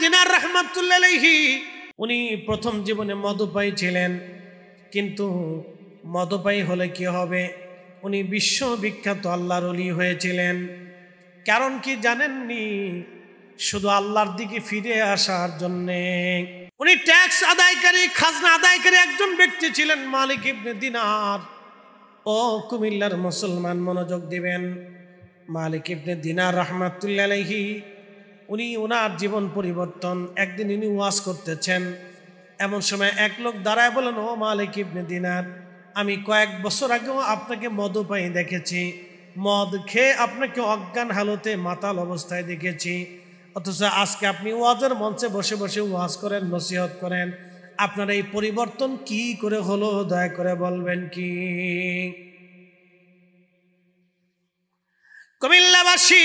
দিনার রাহমাতুল্লাহ আলাইহি উনি প্রথম জীবনে মদপায়ী ছিলেন, কিন্তু মদপায়ী হলে কি হবে, উনি বিশ্ববিখ্যাত আল্লাহর ওলি হয়েছিলেন। কারণ কি জানেননি? শুধু আল্লাহর দিকে ফিরে আসার জন্যে। উনি ট্যাক্স আদায়কারী, খাজনা আদায়কারী একজন ব্যক্তি ছিলেন, মালিক ইবনে দিনার। ও কুমিল্লার মুসলমান মনোযোগ দিবেন, মালিক ইবনে দিনার রাহমাতুল্লাহ আলাইহি উনি ওনার জীবন পরিবর্তন। একদিন উনি ওয়াজ করতেছেন, এমন সময় এক লোক দাঁড়ায় বলেন, ও মালিক ইবনে দিনার, আমি কয়েক বছর আগেও আপনাকে মদপায়ী দেখেছি, মদ খেয়ে আপনাকে অজ্ঞান হালতে মাতাল অবস্থায় দেখেছি, অথচ আজকে আপনি ওয়াজের মঞ্চে বসে বসে ওয়াজ করেন, নসিহত করেন। আপনার এই পরিবর্তন কি করে হলো, দয়া করে বলবেন কি? কুমিল্লাবাসী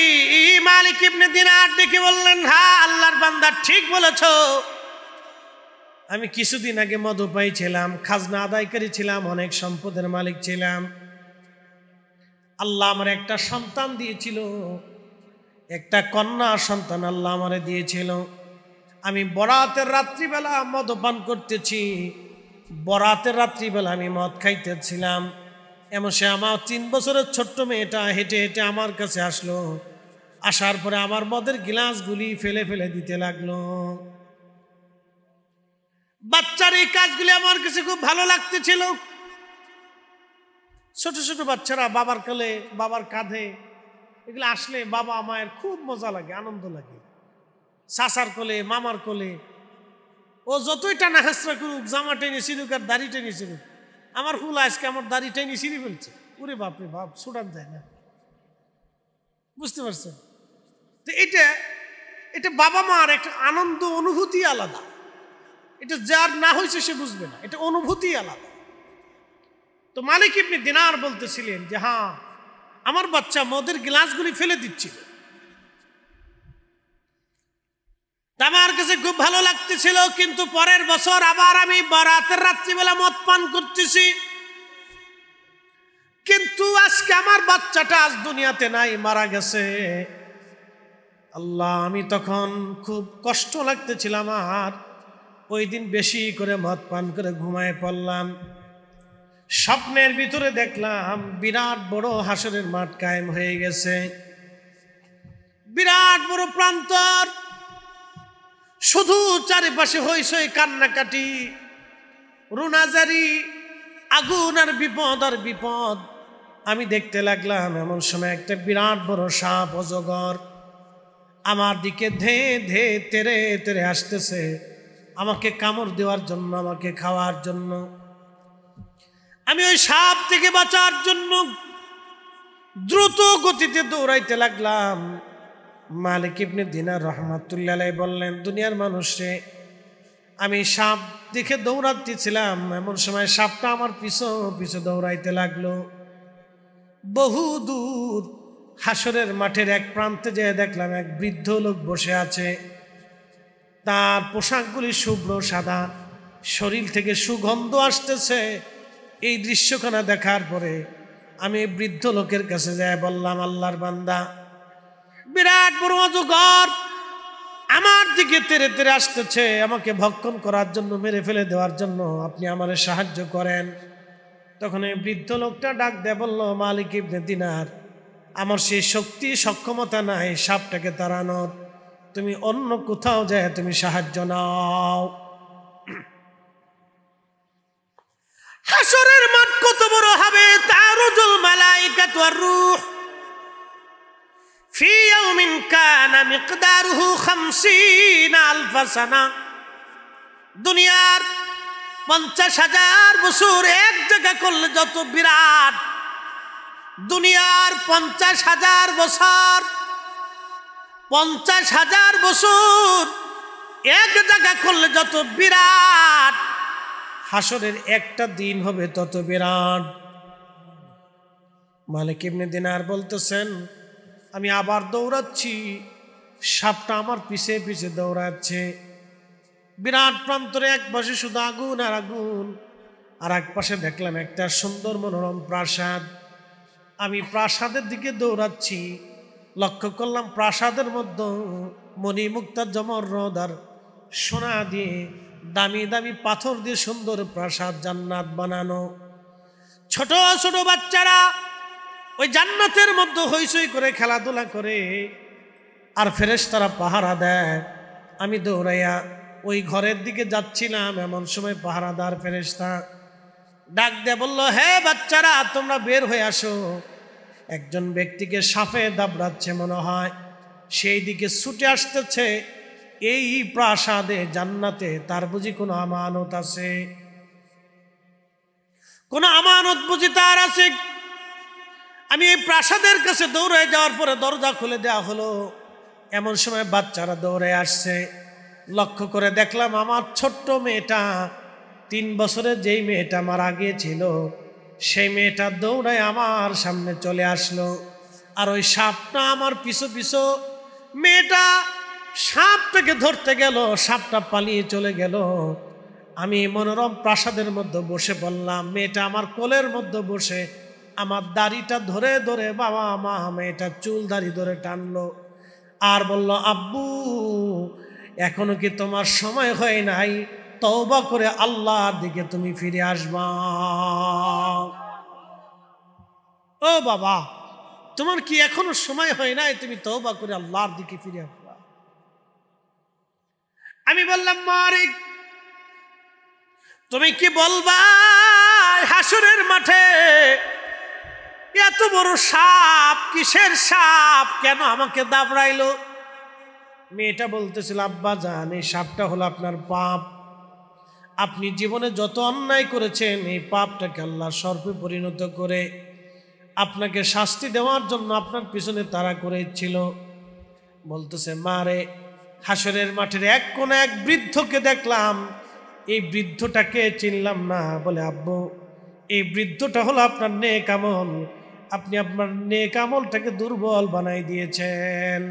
মালিক ইবনে দিনার ডেকে বললেন, হ্যাঁ আল্লাহর বান্দা, ঠিক বলেছ। আমি কিছুদিন আগে মদপায়ী ছিলাম, খাজনা আদায়কারী ছিলাম, অনেক সম্পদের মালিক ছিলাম। আল্লাহ আমার একটা সন্তান দিয়েছিল, একটা কন্যা সন্তান আল্লাহ আমারে দিয়েছিল। আমি বরাতের রাত্রিবেলা মদপান করতেছি, বরাতের রাত্রিবেলা আমি মদ খাইতেছিলাম। এমন সে আমার 3 বছরের ছোট্ট মেয়েটা হেঁটে হেঁটে আমার কাছে আসলো। আসার পরে আমার মদের গ্লাসগুলি ফেলে ফেলে দিতে লাগলো। বাচ্চার এই কাজগুলি আমার কাছে খুব ভালো লাগতেছিল। ছোট ছোট বাচ্চারা বাবার কোলে, বাবার কাঁধে, এগুলো আসলে বাবা মায়ের খুব মজা লাগে, আনন্দ লাগে। চাচার কোলে, মামার কোলে, ও যতই টানা হেঁচড়া করুক, জামা টেনে ছিলুক আর দাড়ি টেনে ছিলুক, আমার ফুল আজকে আমার দাড়ি টেনে ছিঁড়ে ফেলছে। ওরে বাপরে বাপ, ছুটান যায় না। বুঝতে পারছেন? তো এটা বাবা মার একটা আনন্দ অনুভূতি আলাদা। এটা যার না হয়েছে সে বুঝবে না, এটা অনুভূতি আলাদা। তো মালিক ইবনে দিনার বলতেছিলেন যে হ্যাঁ, আমার বাচ্চা মদের গ্লাসগুলি ফেলে দিচ্ছিল, আমার কাছে খুব ভালো লাগতেছিল। কিন্তু পরের বছর আবার আমি বরাতের রাত্রিবেলা মদ পান করতেছি, কিন্তু আজকে আমার বাচ্চাটা আজ দুনিয়াতে নাই, মারা গেছে। আল্লাহ, আমি তখন খুব কষ্ট লাগতেছিল আমার। ওই দিন বেশি করে মদ পান করে ঘুমায় পড়লাম। স্বপ্নের ভিতরে দেখলাম বিরাট বড় হাসরের মাঠ কায়েম হয়ে গেছে, বিরাট বড় প্রান্তর, শুধু চারিপাশে হইসই, কান্নাকাটি, রুনাজারি, আগুন আর বিপদ আর বিপদ। আমি দেখতে লাগলাম এমন সময় একটা বিরাট বড় সাপ, অজগর আমার দিকে ধে ধে তেরে তেরে আসতেছে, আমাকে কামড় দেওয়ার জন্য, আমাকে খাওয়ার জন্য। আমি ওই সাপ থেকে বাঁচার জন্য দ্রুত গতিতে দৌড়াইতে লাগলাম। মালিক ইবনে দিনার রাহমাতুল্লাহ আলাইহি বললেন, দুনিয়ার মানুষে, আমি সাপ দেখে দৌড়াতেছিলাম, এমন সময় সাপটা আমার পিছু পিছু দৌড়াইতে লাগলো। বহু দূর হাসরের মাঠের এক প্রান্তে যেয়ে দেখলাম এক বৃদ্ধ লোক বসে আছে। তার পোশাকগুলি শুভ্র সাদা, শরীর থেকে সুগন্ধ আসতেছে। এই দৃশ্যখানা দেখার পরে আমি বৃদ্ধ লোকের কাছে যাই বললাম, আল্লাহর বান্দা, বিরাট বড় অজগর আমার দিকে তেরে তেরে আসতেছে, আমাকে ভক্ষণ করার জন্য, মেরে ফেলে দেওয়ার জন্য, আপনি আমারে সাহায্য করেন। তখন এই বৃদ্ধ লোকটা ডাক দিয়ে বলল, মালিক ইবনে দিনার, আমার সেই শক্তি সক্ষমতা নাই সাপটাকে তাড়ানোর, তুমি অন্য কোথাও যায় তুমি সাহায্য নাও। হাসরের মাঠ কত বড় হবে! তারুজুল মালাইকাতু ওয়ার রূহ ফি ইয়াউমিন কানা মিকদারুহু 50,000 সানা। দুনিয়ার 50,000 বছর এক জায়গা করলে যত বিরাট, দুনিয়ার 50,000 বছর, 50,000 বছর এক জায়গা করলে যত বিরাট, হাসরের একটা দিন হবে তত বিরাট। মালিক ইবনে দিনার বলতেছেন, আমি আবার দৌড়াচ্ছি, সাপটা আমার পিছে পিছে দৌড়াচ্ছে। বিরাট প্রান্তরে এক পাশে শুধু আগুন আর আগুন, আর এক পাশে দেখলাম একটা সুন্দর মনোরম প্রাসাদ। আমি প্রাসাদের দিকে দৌড়াচ্ছি, লক্ষ্য করলাম প্রাসাদের মধ্যে মণিমুক্তা জমরদ আর সোনা দিয়ে দামি দামি পাথর দিয়ে সুন্দর প্রাসাদ জান্নাত বানানো। ছোট ছোট বাচ্চারা ওই জান্নাতের মধ্যে হইচই করে খেলাধুলা করে, আর ফেরেশতারা পাহারা দেয়। আমি দৌড়াইয়া ওই ঘরের দিকে যাচ্ছিলাম, এমন সময় পাহারাদার ফেরেশতা ডাক দিয়ে বলল, হে বাচ্চারা, তোমরা বের হয়ে আসো। একজন ব্যক্তিকে সাপে দাবড়াচ্ছে মনে হয়, সেই দিকে ছুটে আসতেছে। এই প্রাসাদে জান্নাতে তার বুঝি কোনো আমানত আছে? কোন আমানত বুঝি তার আছে? আমি এই প্রাসাদের কাছে দৌড়ে যাওয়ার পরে দরজা খুলে দেওয়া হলো। এমন সময় বাচ্চারা দৌড়ে আসছে। লক্ষ্য করে দেখলাম আমার ছোট্ট মেয়েটা, 3 বছরের যেই মেয়েটা মারা গিয়েছিল, সেই মেয়েটা দৌড়ায় আমার সামনে চলে আসলো। আর ওই সাপটা আমার পিছু পিছু, মেয়েটা সাপটাকে ধরতে গেল, সাপটা পালিয়ে চলে গেল। আমি মনোরম প্রাসাদের মধ্যে বসে পড়লাম। মেয়েটা আমার কোলের মধ্যে বসে আমার দাড়িটা ধরে ধরে, বাবা মা, মেয়েটা চুল দাড়ি ধরে টানলো আর বলল, আব্বু, এখনো কি তোমার সময় হয় নাই? তওবা করে আল্লাহর দিকে তুমি ফিরে আসবা। ও বাবা, তোমার কি এখনো সময় হয় নাই? তুমি তওবা করে আল্লাহর দিকে ফিরে আসবা। আমি বললাম, মালিক, তুমি কি বলবা? হাসরের মাঠে এত বড় সাপ, কিসের সাপ? কেন আমাকে দাবড়াইলো? মেয়েটা বলতেছিল, আব্বা জান, এই সাপটা হলো আপনার পাপ। আপনি জীবনে যত অন্যায় করেছেন, এই পাপটাকে আল্লাহ সর্পে পরিণত করে আপনাকে শাস্তি দেওয়ার জন্য আপনার পিছনে তাড়া করেছিল। বলতেছে, মারে, হাসরের মাঠের এক কোণে এক বৃদ্ধকে দেখলাম, এই বৃদ্ধটাকে চিনলাম না। বলে, আব্বু, এই বৃদ্ধটা হলো আপনার নেক আমল। আপনি আপনার নেক আমলটাকে দুর্বল বানাই দিয়েছেন,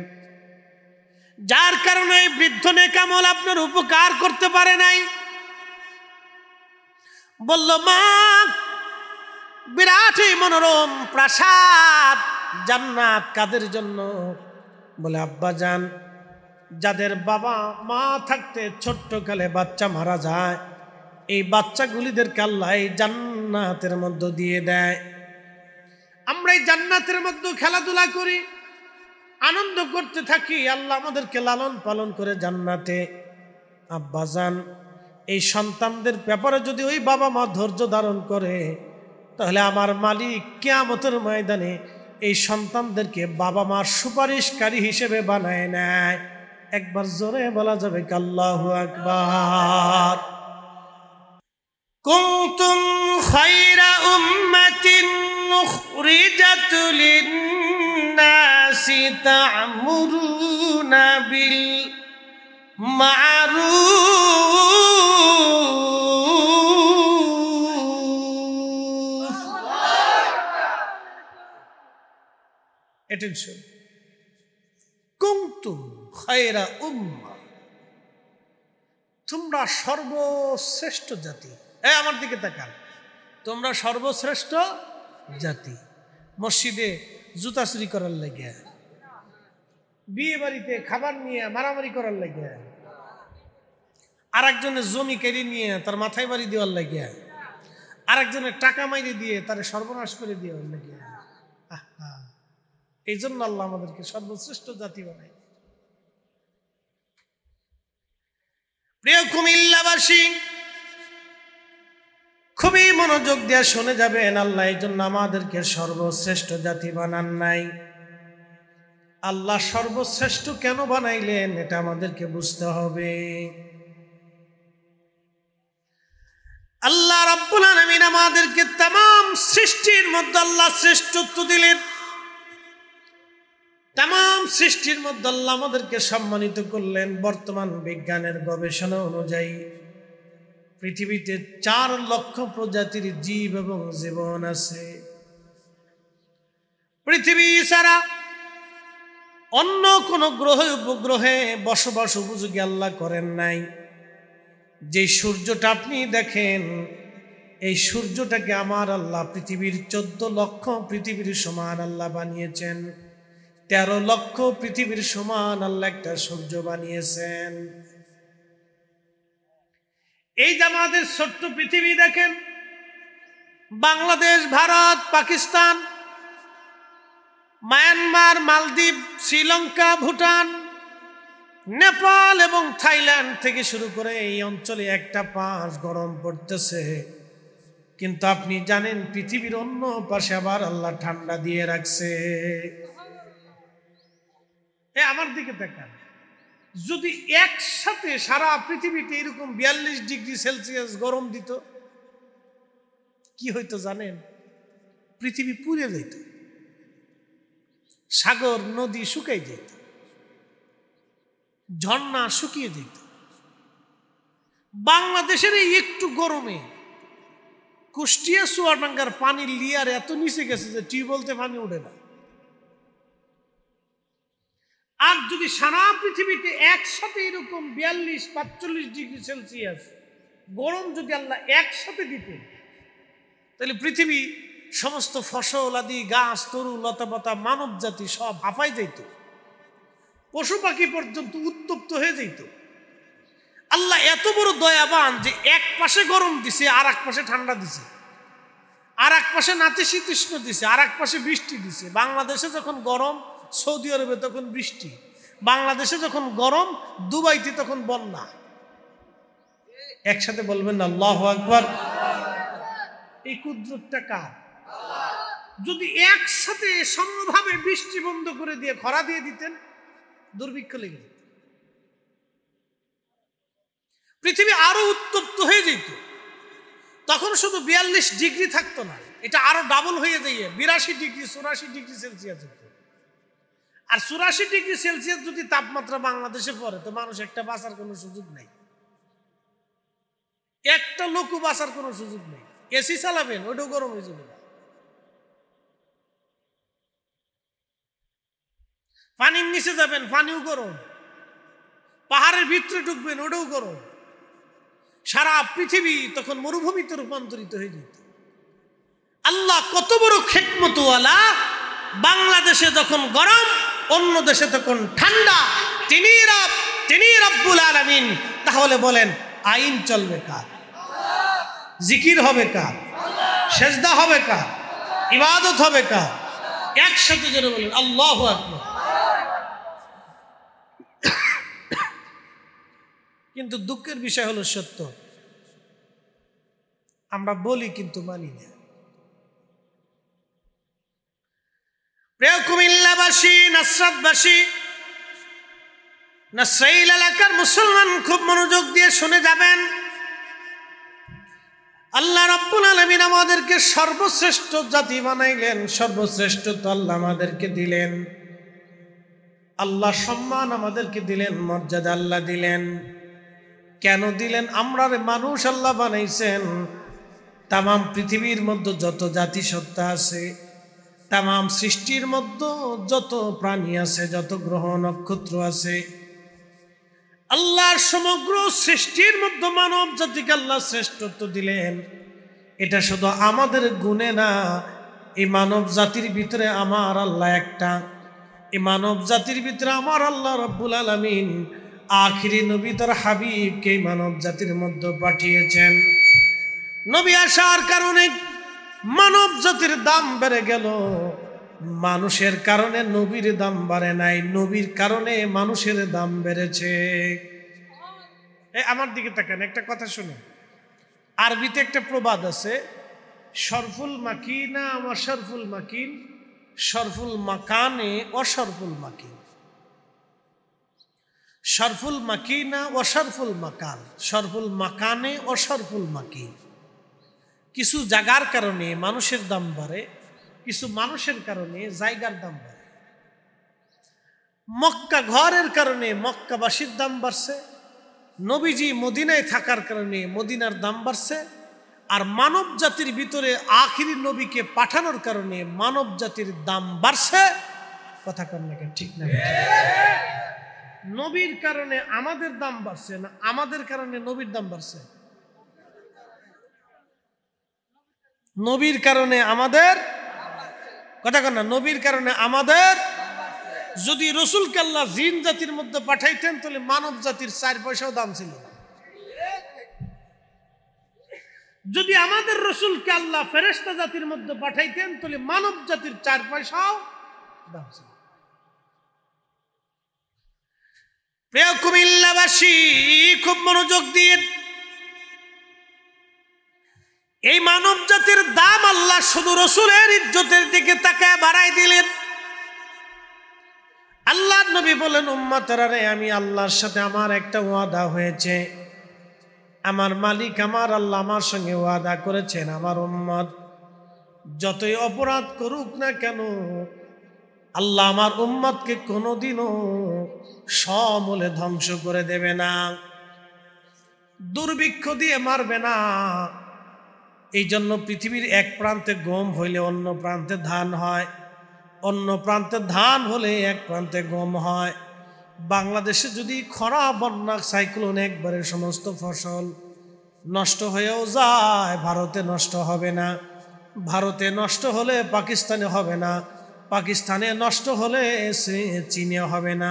যার কারণে এই বৃদ্ধ নেক আমল আপনার উপকার করতে পারে নাই। বলল, মা, বিরাট এই মনোরম প্রাসাদ জান্নাত কাদের জন্য? বলে, আব্বা জান, যাদের বাবা মা থাকতে ছোট্টকালে বাচ্চা মারা যায়, এই বাচ্চাগুলিদেরকে আল্লাহ এই জান্নাতের মধ্যে দিয়ে দেয়। আমরা এই জান্নাতের মধ্যে খেলাধুলা করি, আনন্দ করতে থাকি, আল্লাহ আমাদেরকে লালন পালন করে জান্নাতে। আব্বা জান, এই সন্তানদের ব্যাপারে যদি ওই বাবা মা ধৈর্য ধারণ করে, তাহলে আমার মালিক কিয়ামতের ময়দানে এই সন্তানদেরকে বাবা মার সুপারিশকারী হিসেবে বানায় নেয়। একবার জোরে বলা যাবে কি আল্লাহু আকবার। কুনতুম খায়রা উম্মাতিন উখরিজাত লিন-নাসি তা'মুরুনা বিল মা'রুফ। অ্যাটেনশন। কুনতুম খায়রা উম্মাহ, তোমরা সর্বশ্রেষ্ঠ জাতি। আমার দিকে তাকান, তোমরা সর্বশ্রেষ্ঠ জাতি। মসজিদে জুতা চুরি করার লাগে, বিয়ে বাড়িতে খাবার নিয়ে মারামারি করার লাগে, আর একজনের জমি কেড়ে নিয়ে তার মাথায় বাড়ি দেওয়ার লাগে, আর একজনের টাকা মাইরে দিয়ে তার সর্বনাশ করে দেওয়ার লাগে। এই জন্য আল্লাহ আমাদেরকে সর্বশ্রেষ্ঠ জাতি বানায়। প্রিয় কুমিল্লাবাসী, খুবই মনোযোগ দিয়ে শুনে যাবেন। আল্লাহ এই জন্য আমাদেরকে সর্বশ্রেষ্ঠ জাতি বানান নাই। আল্লাহ সর্বশ্রেষ্ঠ কেন বানাইলেন, এটা আমাদেরকে বুঝতে হবে। আল্লাহ রাব্বুল আলামিন আমাদেরকে तमाम সৃষ্টির মধ্যে আল্লাহ শ্রেষ্ঠত্ব দিলেন। तमाम সৃষ্টির মধ্যে আল্লাহ আমাদেরকে সম্মানিত করলেন। বর্তমান বিজ্ঞানের গবেষণা অনুযায়ী পৃথিবীতে 4 লক্ষ প্রজাতির জীব এবং জীবন আছে। পৃথিবী ছাড়া অন্য কোন গ্রহ উপগ্রহে বসবাস উপযোগী আল্লাহ করেন নাই। যে সূর্যটা আপনি দেখেন, এই সূর্যটাকে আমার আল্লাহ পৃথিবীর 14 লক্ষ পৃথিবীর সমান আল্লাহ বানিয়েছেন। 13 লক্ষ পৃথিবীর সমান আল্লাহ একটা সূর্য বানিয়েছেন। এই যে আমাদের ছোট্ট পৃথিবী দেখেন, বাংলাদেশ, ভারত, পাকিস্তান, মায়ানমার, মালদ্বীপ, শ্রীলঙ্কা, ভুটান, নেপাল এবং থাইল্যান্ড থেকে শুরু করে এই অঞ্চলে একটা পাঁচ গরম পড়তেছে, কিন্তু আপনি জানেন পৃথিবীর অন্য পাশে আবার আল্লাহ ঠান্ডা দিয়ে রাখছে। আমার দিকে তাকান, যদি একসাথে সারা পৃথিবীতে এরকম 42 ডিগ্রি সেলসিয়াস গরম দিত, কি হইতো জানেন? পৃথিবী পুড়ে যেত, সাগর নদী শুকাই যেত, ঝর্ণা শুকিয়ে যেত। বাংলাদেশের এই একটু গরমে কুষ্টিয়া চুয়াডাঙ্গার পানির লিয়ার এত নিচে গেছে যে টিউবওয়েলতে পানি ওঠে না। আর যদি সারা পৃথিবীতে একসাথে এরকম 42-45 ডিগ্রি সেলসিয়াস গরম যদি আল্লাহ একসাথে দিতেন, তাহলে পৃথিবী সমস্ত ফসল আদি, গাছ, তরু, লতাপাতা, মানব জাতি সব হাঁপাই যেত, পশু পাখি পর্যন্ত উত্তপ্ত হয়ে যেত। আল্লাহ এত বড় দয়াবান যে এক পাশে গরম দিছে, আর এক পাশে ঠান্ডা দিছে, আর এক পাশে নাতিশীতোষ্ণ দিছে, আর এক পাশে বৃষ্টি দিছে। বাংলাদেশে যখন গরম, সৌদি আরবে তখন বৃষ্টি, বাংলাদেশে যখন গরম, দুবাইতে তখন বন্যা। একসাথে বলবেন না আল্লাহু আকবার। এই কুদরতটা কার? যদি একসাথে সমভাবে বৃষ্টি বন্ধ করে দিয়ে খরা দিয়ে দিতেন, দুর্ভিক্ষ লেগে যেত, পৃথিবী আরো উত্তপ্ত হয়ে যেত। তখন শুধু 42 ডিগ্রি থাকতো না, এটা আরো ডাবল হয়ে যায়, 82 ডিগ্রি 84 ডিগ্রি সেলসিয়াস হতো। আর 84 ডিগ্রি সেলসিয়াস যদি তাপমাত্রা বাংলাদেশে পড়ে, তো মানুষ একটা বাঁচার কোনো সুযোগ নেই, একটা লোকও বাঁচার কোনো সুযোগ নেই। এসি চালাবেন, ওটাও গরম হয়ে যাবে। পানির নিচে যাবেন, পানিও গরম। পাহাড়ের ভিতরে ঢুকবেন, ওটাও গরম। সারা পৃথিবী তখন মরুভূমিতে রূপান্তরিত হয়ে যেত। আল্লাহ কত বড় খেকমতওয়ালা! বাংলাদেশে যখন গরম, অন্য দেশে তখন ঠান্ডা। তিনি রব, তিনি রব্বুল আলামিন। তাহলে বলেন, আইন চলবে কার? জিকির হবে কার? সেজদা হবে কার? ইবাদত হবে কার? একসাথে যেন বলেন আল্লাহু আকবার। কিন্তু দুঃখের বিষয় হলো সত্য, আমরা বলি কিন্তু মানি না। প্রিয় কুমিল্লাবাসী, নাসরাতবাসী, নাসরাইল এলাকার মুসলমান, খুব মনোযোগ দিয়ে শুনে যাবেন। আল্লাহ রাব্বুল আলামিন আমাদেরকে সর্বশ্রেষ্ঠ জাতি বানাইলেন, সর্বশ্রেষ্ঠত্ব আল্লাহ আমাদেরকে দিলেন, আল্লাহ সম্মান আমাদেরকে দিলেন, মর্যাদা আল্লাহ দিলেন। কেন দিলেন? আমরা মানুষ আল্লাহ বানাইছেন। তামাম পৃথিবীর মধ্যে যত জাতিসত্তা আছে, তামাম সৃষ্টির মধ্যে যত প্রাণী আছে, যত গ্রহ নক্ষত্র আছে, আল্লাহর সমগ্র সৃষ্টির মধ্যে মানব জাতিকে আল্লাহ শ্রেষ্ঠত্ব দিলেন। এটা শুধু আমাদের গুণে না, এই মানব জাতির ভিতরে আমার আল্লাহ একটা, এই মানব জাতির ভিতরে আমার আল্লাহ রাব্বুল আলামিন আখিরি নবী তার হাবিবকে মানব জাতির মধ্যে পাঠিয়েছেন। নবী আসার কারণে মানব জাতির দাম বেড়ে গেল, মানুষের কারণে নবীর দাম বাড়ে নাই, নবীর কারণে মানুষের দাম বেড়েছে। আমার দিকে তাকান, একটা কথা শুনে। আরবিতে একটা প্রবাদ আছে, শরফুল মাকিনা ওয়াশরফুল মাকিন, শরফুল মাকানে ওয়াশরফুল মাকিন। শরফুল মাকিনা ওয়াশরফুল মাকান, শরফুল মাকানে ওয়াশরফুল মাকিন। কিছু জায়গার কারণে মানুষের দাম বাড়ে, কিছু মানুষের কারণে জায়গার দাম বাড়ে। মক্কা ঘরের কারণে মক্কাবাসীর দাম বাড়ছে, নবীজি মদিনায় থাকার কারণে মদিনার দাম বাড়ছে, আর মানব জাতির ভিতরে আখিরি নবীকে পাঠানোর কারণে মানব জাতির দাম বাড়ছে। কথা কন না কেন? ঠিক না? নবীর কারণে আমাদের দাম বাড়ছে না, আমাদের কারণে নবীর দাম বাড়ছে? নবীর কারণে আমাদের, কথা কন না, নবীর কারণে আমাদের। যদি রসুলকে আল্লাহ জিন জাতির মধ্যে পাঠাইতেন তাহলে মানব জাতির 4 পয়সাও দাম ছিল না। যদি আমাদের রসুলকে আল্লাহ ফেরেশতা জাতির মধ্যে পাঠাইতেন তাহলে মানব জাতির 4 পয়সাও দাম ছিল। প্রিয় কুমিল্লাবাসী, খুব মনোযোগ দিয়ে এই মানব জাতির দাম আল্লাহ শুধু রসুলের ইজ্জতের দিকে তাকায় বাড়াই দিলেন। আল্লাহর নবী বলেন, উম্মতেরা রে, আমি আল্লাহর সাথে আমার একটা ওয়াদা হয়েছে। আমার মালিক আমার আল্লাহ আমার সঙ্গে ওয়াদা করেছেন, আমার উম্মত যতই অপরাধ করুক না কেন, আল্লাহ আমার উম্মতকে কোনোদিনও সমূলে ধ্বংস করে দেবে না, দুর্ভিক্ষ দিয়ে মারবে না। এই জন্য পৃথিবীর এক প্রান্তে গম হইলে অন্য প্রান্তে ধান হয়, অন্য প্রান্তে ধান হলে এক প্রান্তে গম হয়। বাংলাদেশে যদি খরা, বন্যা, সাইক্লোন একবারে সমস্ত ফসল নষ্ট হয়েও যায়, ভারতে নষ্ট হবে না। ভারতে নষ্ট হলে পাকিস্তানে হবে না, পাকিস্তানে নষ্ট হলে চীনে হবে না,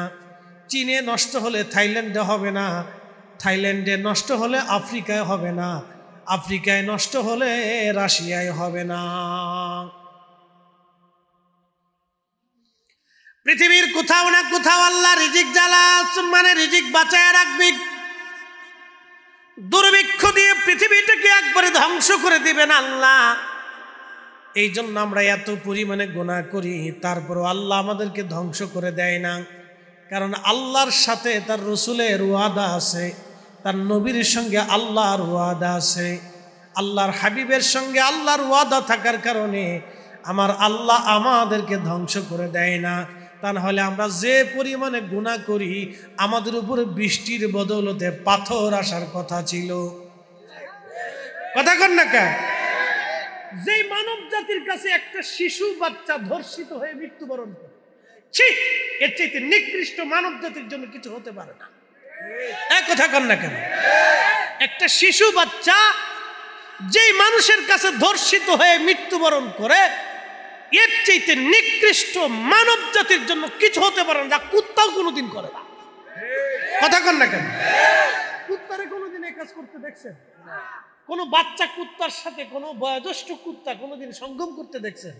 চীনে নষ্ট হলে থাইল্যান্ডে হবে না, থাইল্যান্ডে নষ্ট হলে আফ্রিকায় হবে না, আফ্রিকায় নষ্ট হলে রাশিয়ায় হবে না। পৃথিবীর কোথাও না কোথাও আল্লাহ রিজিক জ্বালা মানে রিজিক বাঁচায় রাখবে। দুর্ভিক্ষ দিয়ে পৃথিবীটাকে একবারে ধ্বংস করে দিবেন আল্লাহ। এই জন্য আমরা এত পরিমাণে গুনাহ করি, তারপরও আল্লাহ আমাদেরকে ধ্বংস করে দেয় না। কারণ আল্লাহর সাথে তার রসুলের ওয়াদা আছে, তার নবীর সঙ্গে আল্লাহর ওয়াদা আছে, আল্লাহর হাবিবের সঙ্গে আল্লাহর ওয়াদা থাকার কারণে আমার আল্লাহ আমাদেরকে ধ্বংস করে দেয় না। তা না হলে আমরা যে পরিমাণে গুনাহ করি, আমাদের উপরে বৃষ্টির বদৌলতে পাথর আসার কথা ছিল। কথা কন না কেন? যে মানব জাতির কাছে একটা শিশু বাচ্চা ধর্ষিত হয়ে মৃত্যুবরণ করে, এর চাইতে নিকৃষ্ট মানব জাতির জন্য কিছু হতে পারে না। কথা কন না কেন? একটা শিশু বাচ্চা যেই মানুষের কাছে ধর্ষিত হয়ে মৃত্যুবরণ করে, এর চাইতে নিকৃষ্ট মানব জাতির জন্য কিছু হতে পারে না, যা কুত্তাও কোনোদিন করে না। কথা কন না কেন? কুত্তারে কোনোদিন এই কাজ করতে দেখছেন? কোন বাচ্চা কুত্তার সাথে কোন বয়োজ্যেষ্ঠ কুত্তা কোনোদিন সঙ্গম করতে দেখছেন?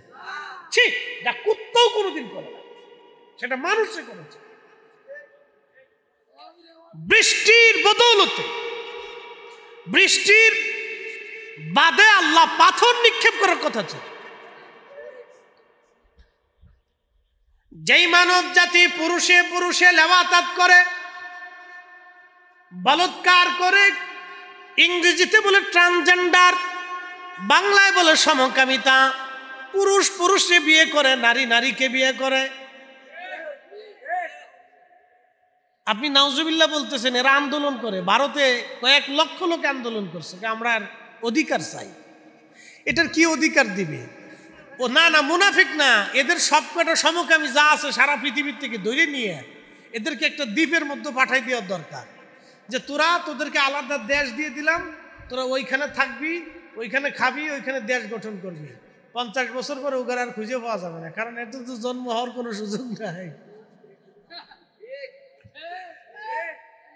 ঠিক, যা কুত্তাও কোনোদিন করে না, সেটা মানুষে করেছে। বৃষ্টির বদৌলতে, বৃষ্টির বাদে আল্লাহ পাথর নিক্ষেপ করার কথা ছিল। যেই মানব জাতি পুরুষে পুরুষে লেবাতাত করে, বলৎকার করে, ইংরেজিতে বলে ট্রান্সজেন্ডার, বাংলায় বলে সমকামিতা, পুরুষ পুরুষে বিয়ে করে, নারী নারীকে বিয়ে করে। আপনি নাউজুবিল্লাহ বলতেছেন, এরা আন্দোলন করে। ভারতে কয়েক লক্ষ লোক আন্দোলন করছে, আমরা অধিকার চাই। এটার কি অধিকার দিবে? ও না না, মুনাফিক না, এদের সবকটা সমকামী যা আছে সারা পৃথিবীর থেকে ধরে নিয়ে এদেরকে একটা দ্বীপের মধ্যে পাঠাই দেওয়ার দরকার, যে তোরা তোদেরকে আলাদা দেশ দিয়ে দিলাম, তোরা ওইখানে থাকবি, ওইখানে খাবি, ওইখানে দেশ গঠন করবি। 50 বছর পরে ওদের আর খুঁজে পাওয়া যাবে না, কারণ এত তো জন্ম হওয়ার কোনো সুযোগ নাই।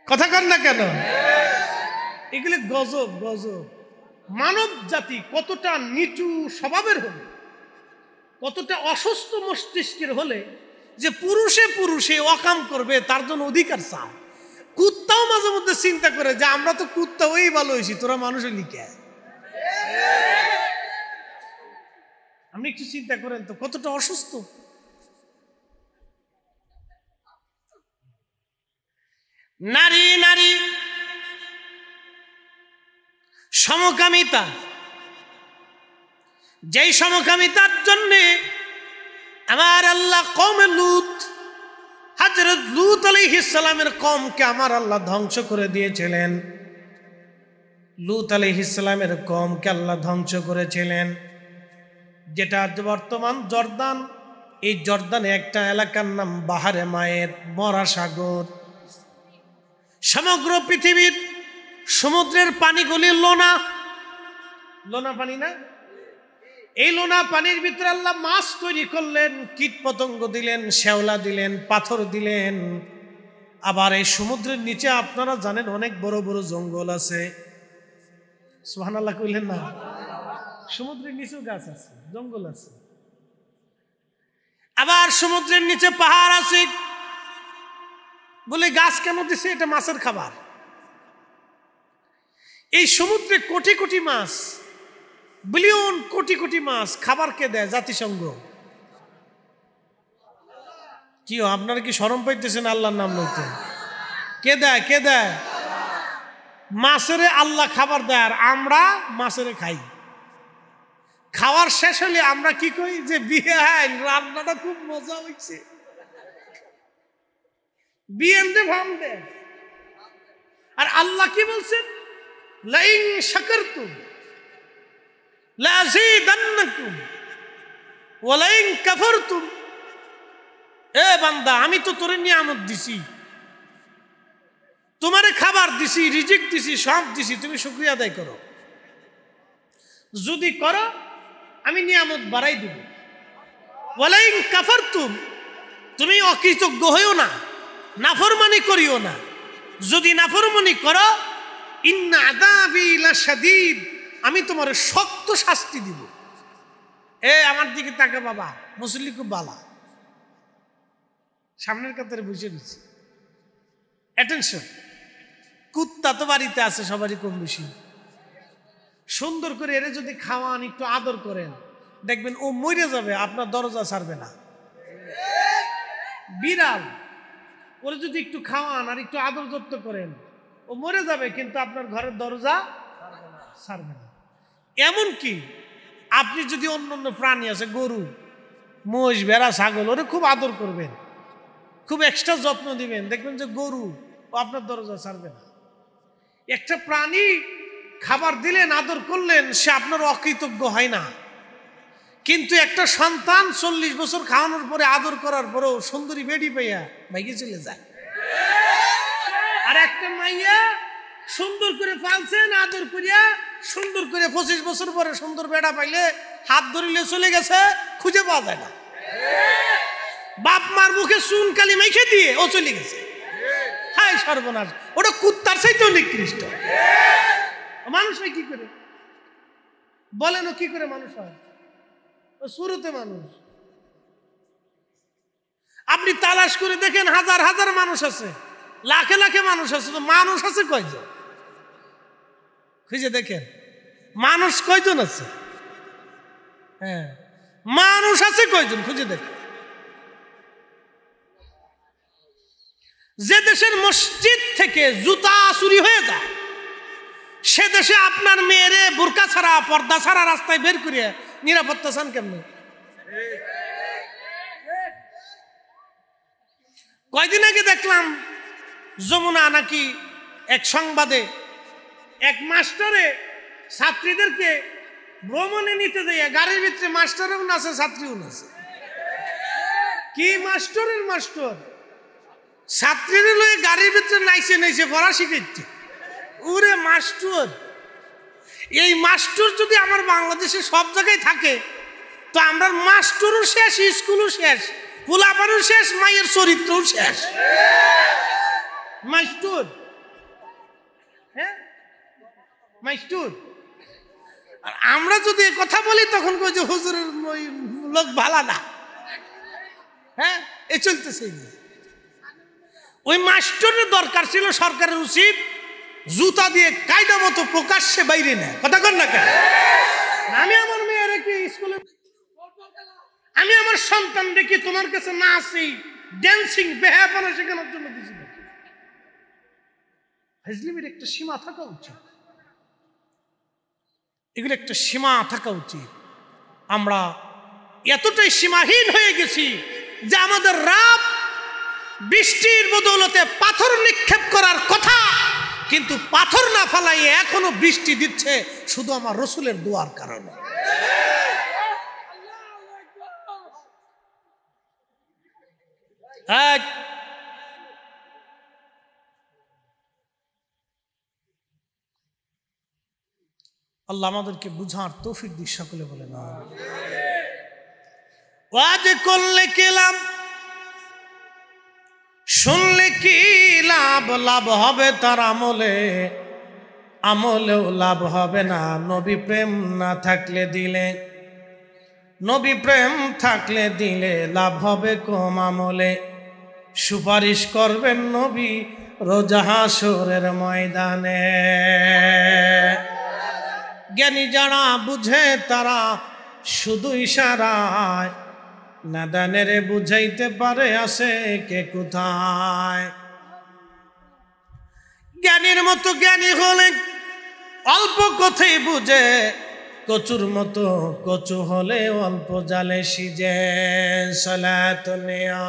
কথা কন না কেন? এগুলি গজব গজব। মানব জাতি কতটা নিচু স্বভাবের হলে, কতটা অসুস্থ মস্তিষ্কের হলে যে পুরুষে পুরুষে অকাম করবে, তার জন্য অধিকার চায়। কুত্তাও মাঝে মধ্যে চিন্তা করে যে আমরা তো কুত্তা ওই ভালো হয়েছি, তোরা মানুষের লিখে। আপনি একটু চিন্তা করেন তো কতটা অসুস্থ। নারী নারী সমকামিতা, যেই সমকামিতার জন্যে আমার আল্লাহ কওমে লূত, হযরত লূত আলাইহিস সালামের কওমকে আমার আল্লাহ ধ্বংস করে দিয়েছিলেন। লূত আলাইহিস সালামের কওমকে আল্লাহ ধ্বংস করেছিলেন, যেটা বর্তমান জর্দান। এই জর্দানে একটা এলাকার নাম বাহারে মায়ের, মরা সাগর। সমগ্র পৃথিবীর সমুদ্রের পানিগুলি লোনা, লোনা পানি না, এই লোনা পানির ভিতরে আল্লাহ মাছ তৈরি করলেন, কীট পতঙ্গ দিলেন, শ্যাওলা দিলেন, পাথর দিলেন। আবার এই সমুদ্রের নিচে আপনারা জানেন অনেক বড় বড় জঙ্গল আছে। সুবহানাল্লাহ কইলেন না? সমুদ্রের নিচেও গাছ আছে, জঙ্গল আছে। আবার সমুদ্রের নিচে পাহাড় আছে। বলে গাছ কেন দিছে? এটা মাছের খাবার। এই সমুদ্রে কোটি কোটি মাছ, বিলিয়ন কোটি কোটি মাছ, খাবার কে দেয়? জাতিসংঘ। কি আপনারা কি শরম পাইতেছেন আল্লাহর নাম লইতে? কে দেয়? কে দেয়? মাছেরে আল্লাহ খাবার দেয়, আর আমরা মাছেরে খাই। খাওয়ার শেষ হলে আমরা কি কই? যে বিয়ে রান্নাটা খুব মজা হয়েছে, বিয়েতে ভাম দে। আর আল্লাহ কি বলছেন? লাইন শাকারতুম লাযীদান্নাকুম ওয়া লাইন কাফারতুম। এ বান্দা, আমি তো তোরে নিয়ামত দিছি, তোমারে খাবার দিছি, রিজিক দিছি, সব দিছি, তুমি শুকরিয়া আদায় করো। যদি করো আমি নিয়ামত বাড়াই দিব। ওয়া লাইন কাফারতুম, তুমি অকৃতজ্ঞ হইও না, নাফরমানি করিও না। যদি নাফরমানি করো, ইন্না আযাবি লাশাদীদ, আমি তোমার শক্ত শাস্তি দিব। আমার দিকে তাকা বাবা, মুসল্লি খুব বালা, সামনের কাতারে বসে গেছি। অ্যাটেনশন। কুত্তা তো বাড়িতে আছে সবারই কম বেশি। সুন্দর করে এরে যদি খাওয়ান, একটু আদর করেন, দেখবেন ও মরে যাবে, আপনার দরজা ছাড়বে না। বিড়াল, ওরে যদি একটু খাওয়ান আর একটু আদর যত্ন করেন, ও মরে যাবে, কিন্তু আপনার ঘরের দরজা ছাড়বে না। এমনকি আপনি যদি অন্য অন্য প্রাণী আছে, গরু, মোষ, ভেড়া, ছাগল, ওরে খুব আদর করবেন, খুব এক্সট্রা যত্ন দিবেন, দেখবেন যে গরু ও আপনার দরজা ছাড়বে না। একটা প্রাণী খাবার দিলেন, আদর করলেন, সে আপনার অকৃতজ্ঞ হয় না। কিন্তু একটা সন্তান 40 বছর খাওয়ানোর পরে, আদর করার পরেও সুন্দরী বেডি পাইয়া ভাইকে চলে যায়। আর একটা মাইয়া সুন্দর করে পালছেন, আদর করিয়া সুন্দর করে 25 বছর পরে সুন্দর বেড়া পাইলে হাত ধরিলে চলে গেছে, খুঁজে পাওয়া যায় না। বাপ মার মুখে চুন কালি মেখে দিয়ে ও চলে গেছে। হায় সর্বনাশ, ওটা কুত্তার চাইতেও নিকৃষ্ট। মানুষ হয় কি করে? বলেন, ও কি করে মানুষ হয়? ও শুরুতে মানুষ। আপনি তালাশ করে দেখেন, হাজার হাজার মানুষ আছে, লাখে লাখে মানুষ আছে, তো মানুষ আছে কয়জন? খুঁজে দেখেন, মানুষ কয়জন আছে? হ্যাঁ, মানুষ আছে কয়জন? খুঁজে দেখেন। যে দেশের মসজিদ থেকে জুতা চুরি হয়ে যায়, সে দেশে আপনার মেয়েরে বোরকা ছাড়া, পর্দা ছাড়া রাস্তায় বের করিয়া নিরাপত্তা চান কেমনে? কয়দিন আগে দেখলাম যমুনা নাকি এক সংবাদে, এক মাস্টারে ছাত্রীদেরকে ভ্রমণে নিতে যাইয়া গাড়ির ভিতরে মাস্টারও নাচে, ছাত্রীও নাচে। কি মাস্টারের মাস্টার, ছাত্রীদের লয়ে গাড়ির ভিতরে নাইছে নাইছে পড়া শিখাইছে। ওরে মাস্টার! এই মাস্টার যদি আমার বাংলাদেশে সব জায়গায় থাকে, তো আমরা মাস্টারও শেষ, স্কুলও শেষ, পোলাপানও শেষ, মায়ের চরিত্রও শেষ। মাস্টার, হ্যাঁ মাস্টার। আর আমরা যদি কথা বলি, তখন কই যে হুজুরের লোক ভালো না। হ্যাঁ, এ চলতেছে। ওই মাস্টারের দরকার ছিল, সরকারের উচিত জুতা দিয়ে কায়দা মতো প্রকাশ্যে বাইরে নেয়। কথা কন না কেন? আমি আমার মেয়ের কি স্কুলে, আমি আমার সন্তান দেখি তোমার কাছে নাচি, ড্যান্সিং, বেহায়াপনা শেখানোর জন্য দিয়েছিল। হাজলিমের একটা সীমা থাকা উচিত, এগুলো একটা সীমা থাকা উচিত। আমরা এতটাই সীমাহীন হয়ে গেছি যে আমাদের রাত বৃষ্টির বদৌলতে পাথর নিক্ষেপ করার কথা, কিন্তু পাথর না ফালাই এখনো বৃষ্টি দিচ্ছে, শুধু আমার রসুলের দোয়ার কারণে। আল্লাহ আমাদেরকে বুঝার তৌফিক দিক সকলে বলে না। ওয়াজ করলে কি লাভ, শুনলে কি লাভ, লাভ হবে তার আমলে, আমলেও লাভ হবে না নবী প্রেম না থাকলে দিলে। নবী প্রেম থাকলে দিলে লাভ হবে কম আমলে, সুপারিশ করবেন নবী রোজ হাসরের ময়দানে। জ্ঞানী যারা বুঝে তারা শুধু ইশারায়, নাদানের বুঝাইতে পারে আসে কে কোথায়। জ্ঞানীর মতো জ্ঞানী হলে অল্প কথাই বুঝে, কচুর মতো কচু হলে অল্প জালে সিজে। সালাতুন ইয়া